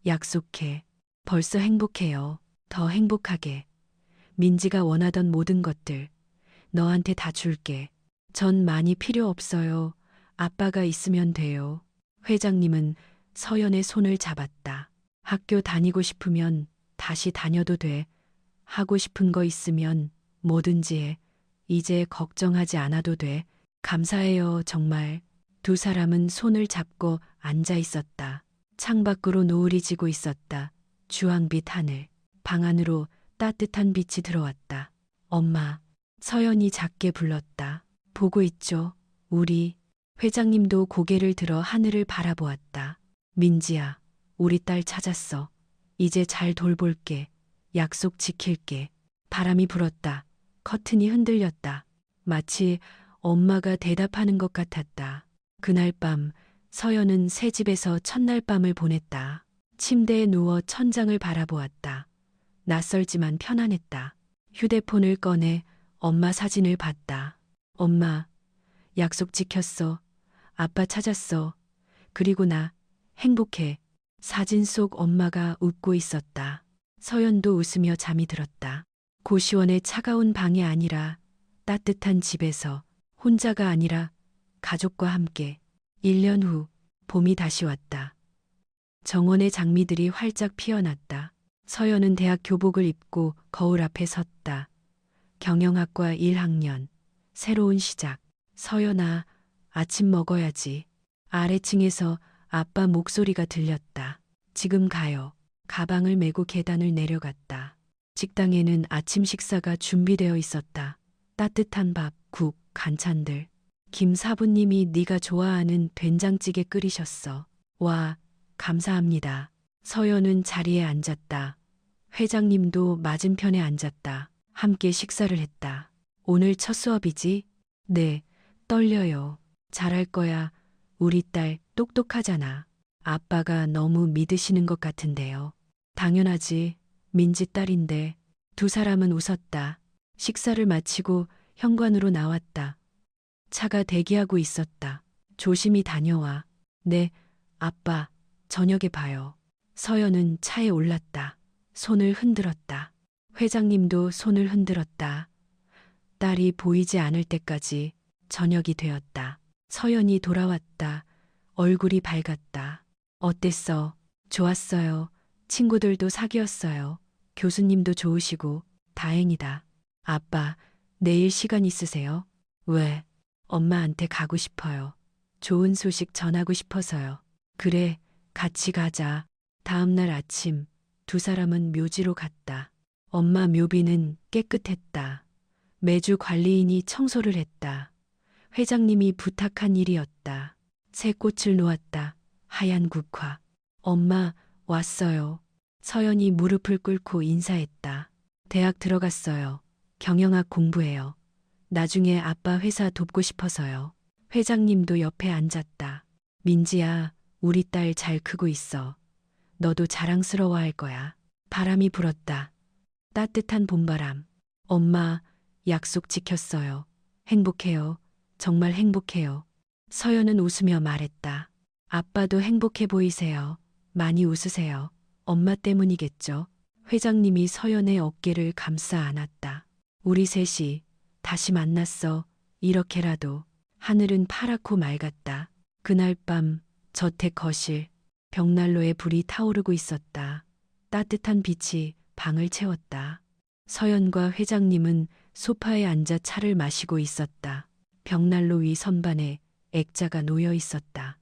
약속해. 벌써 행복해요. 더 행복하게. 민지가 원하던 모든 것들 너한테 다 줄게. 전 많이 필요 없어요. 아빠가 있으면 돼요. 회장님은 서연의 손을 잡았다. 학교 다니고 싶으면 다시 다녀도 돼. 하고 싶은 거 있으면 뭐든지 해. 이제 걱정하지 않아도 돼. 감사해요, 정말. 두 사람은 손을 잡고 앉아 있었다. 창밖으로 노을이 지고 있었다. 주황빛 하늘. 방 안으로 따뜻한 빛이 들어왔다. 엄마. 서연이 작게 불렀다. 보고 있죠? 우리. 회장님도 고개를 들어 하늘을 바라보았다. 민지야, 우리 딸 찾았어. 이제 잘 돌볼게. 약속 지킬게. 바람이 불었다. 커튼이 흔들렸다. 마치 엄마가 대답하는 것 같았다. 그날 밤 서연은 새 집에서 첫날 밤을 보냈다. 침대에 누워 천장을 바라보았다. 낯설지만 편안했다. 휴대폰을 꺼내 엄마 사진을 봤다. 엄마, 약속 지켰어. 아빠 찾았어. 그리고 나 행복해. 사진 속 엄마가 웃고 있었다. 서연도 웃으며 잠이 들었다. 고시원의 차가운 방이 아니라 따뜻한 집에서 혼자가 아니라 가족과 함께. 1년 후 봄이 다시 왔다. 정원의 장미들이 활짝 피어났다. 서연은 대학 교복을 입고 거울 앞에 섰다. 경영학과 1학년. 새로운 시작. 서연아, 아침 먹어야지. 아래층에서 아빠 목소리가 들렸다. 지금 가요. 가방을 메고 계단을 내려갔다. 식당에는 아침 식사가 준비되어 있었다. 따뜻한 밥, 국, 간찬들. 김 사부님이 네가 좋아하는 된장찌개 끓이셨어. 와, 감사합니다. 서연은 자리에 앉았다. 회장님도 맞은편에 앉았다. 함께 식사를 했다. 오늘 첫 수업이지? 네, 떨려요. 잘할 거야. 우리 딸 똑똑하잖아. 아빠가 너무 믿으시는 것 같은데요. 당연하지. 민지 딸인데. 두 사람은 웃었다. 식사를 마치고 현관으로 나왔다. 차가 대기하고 있었다. 조심히 다녀와. 네, 아빠, 저녁에 봐요. 서연은 차에 올랐다. 손을 흔들었다. 회장님도 손을 흔들었다. 딸이 보이지 않을 때까지 저녁이 되었다. 서연이 돌아왔다. 얼굴이 밝았다. 어땠어? 좋았어요. 친구들도 사귀었어요. 교수님도 좋으시고 다행이다. 아빠, 내일 시간 있으세요? 왜? 엄마한테 가고 싶어요. 좋은 소식 전하고 싶어서요. 그래, 같이 가자. 다음 날 아침 두 사람은 묘지로 갔다. 엄마 묘비는 깨끗했다. 매주 관리인이 청소를 했다. 회장님이 부탁한 일이었다. 새 꽃을 놓았다. 하얀 국화. 엄마, 왔어요. 서연이 무릎을 꿇고 인사했다. 대학 들어갔어요. 경영학 공부해요. 나중에 아빠 회사 돕고 싶어서요. 회장님도 옆에 앉았다. 민지야, 우리 딸 잘 크고 있어. 너도 자랑스러워할 거야. 바람이 불었다. 따뜻한 봄바람. 엄마, 약속 지켰어요. 행복해요. 정말 행복해요. 서연은 웃으며 말했다. 아빠도 행복해 보이세요. 많이 웃으세요. 엄마 때문이겠죠. 회장님이 서연의 어깨를 감싸 안았다. 우리 셋이 다시 만났어. 이렇게라도. 하늘은 파랗고 맑았다. 그날 밤 저택 거실 벽난로에 불이 타오르고 있었다. 따뜻한 빛이 방을 채웠다. 서연과 회장님은 소파에 앉아 차를 마시고 있었다. 벽난로 위 선반에 액자가 놓여 있었다.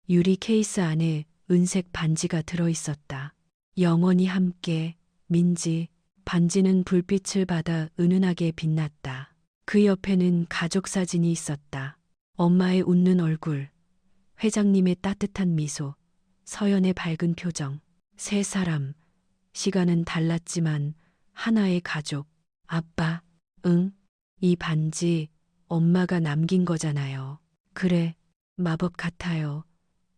유리 케이스 안에 은색 반지가 들어 있었다. 영원히 함께, 민지. 반지는 불빛을 받아 은은하게 빛났다. 그 옆에는 가족 사진이 있었다. 엄마의 웃는 얼굴, 회장님의 따뜻한 미소, 서연의 밝은 표정. 세 사람, 시간은 달랐지만 하나의 가족. 아빠, 응? 이 반지 엄마가 남긴 거잖아요. 그래, 마법 같아요.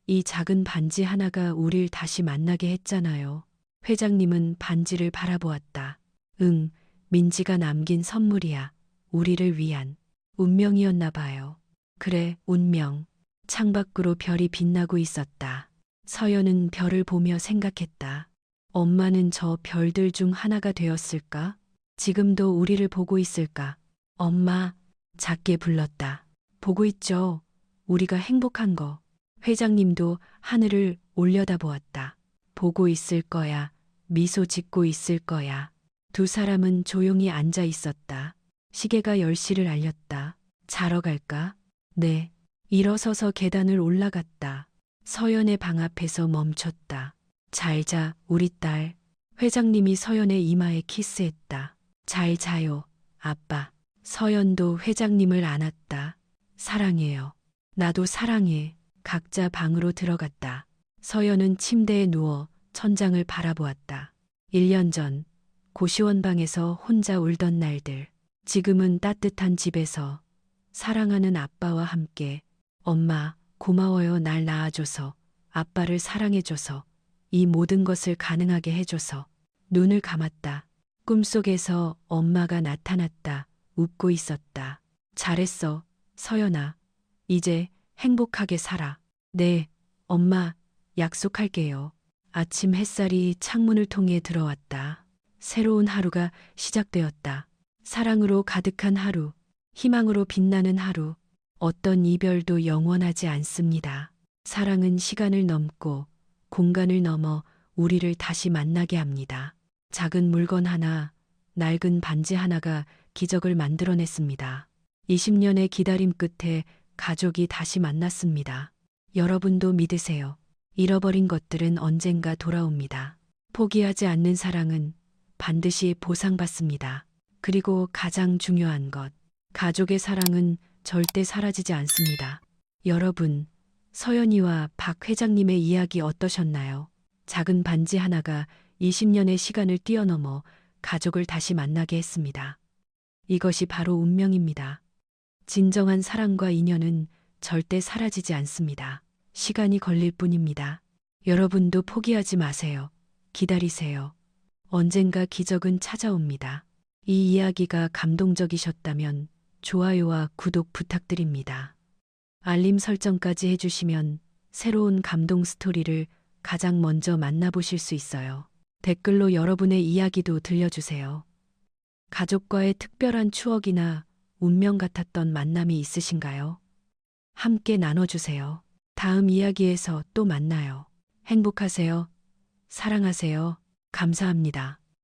이 작은 반지 하나가 우릴 다시 만나게 했잖아요. 회장님은 반지를 바라보았다. 응, 민지가 남긴 선물이야. 우리를 위한. 운명이었나 봐요. 그래, 운명. 창밖으로 별이 빛나고 있었다. 서연은 별을 보며 생각했다. 엄마는 저 별들 중 하나가 되었을까? 지금도 우리를 보고 있을까? 엄마, 작게 불렀다. 보고 있죠. 우리가 행복한 거. 회장님도 하늘을 올려다보았다. 보고 있을 거야. 미소 짓고 있을 거야. 두 사람은 조용히 앉아 있었다. 시계가 10시를 알렸다. 자러 갈까? 네. 일어서서 계단을 올라갔다. 서연의 방 앞에서 멈췄다. 잘 자, 우리 딸. 회장님이 서연의 이마에 키스했다. 잘 자요, 아빠. 서연도 회장님을 안았다. 사랑해요. 나도 사랑해. 각자 방으로 들어갔다. 서연은 침대에 누워 천장을 바라보았다. 1년 전 고시원 방에서 혼자 울던 날들. 지금은 따뜻한 집에서 사랑하는 아빠와 함께. 엄마, 고마워요. 날 낳아줘서. 아빠를 사랑해줘서. 이 모든 것을 가능하게 해줘서. 눈을 감았다. 꿈속에서 엄마가 나타났다. 웃고 있었다. 잘했어, 서연아. 이제 행복하게 살아. 네, 엄마, 약속할게요. 아침 햇살이 창문을 통해 들어왔다. 새로운 하루가 시작되었다. 사랑으로 가득한 하루, 희망으로 빛나는 하루. 어떤 이별도 영원하지 않습니다. 사랑은 시간을 넘고 공간을 넘어 우리를 다시 만나게 합니다. 작은 물건 하나, 낡은 반지 하나가 기적을 만들어냈습니다. 20년의 기다림 끝에 가족이 다시 만났습니다. 여러분도 믿으세요. 잃어버린 것들은 언젠가 돌아옵니다. 포기하지 않는 사랑은 반드시 보상받습니다. 그리고 가장 중요한 것, 가족의 사랑은 절대 사라지지 않습니다. 여러분, 서연이와 박 회장님의 이야기 어떠셨나요? 작은 반지 하나가 20년의 시간을 뛰어넘어 가족을 다시 만나게 했습니다. 이것이 바로 운명입니다. 진정한 사랑과 인연은 절대 사라지지 않습니다. 시간이 걸릴 뿐입니다. 여러분도 포기하지 마세요. 기다리세요. 언젠가 기적은 찾아옵니다. 이 이야기가 감동적이셨다면 좋아요와 구독 부탁드립니다. 알림 설정까지 해주시면 새로운 감동 스토리를 가장 먼저 만나보실 수 있어요. 댓글로 여러분의 이야기도 들려주세요. 가족과의 특별한 추억이나 운명 같았던 만남이 있으신가요? 함께 나눠주세요. 다음 이야기에서 또 만나요. 행복하세요. 사랑하세요. 감사합니다.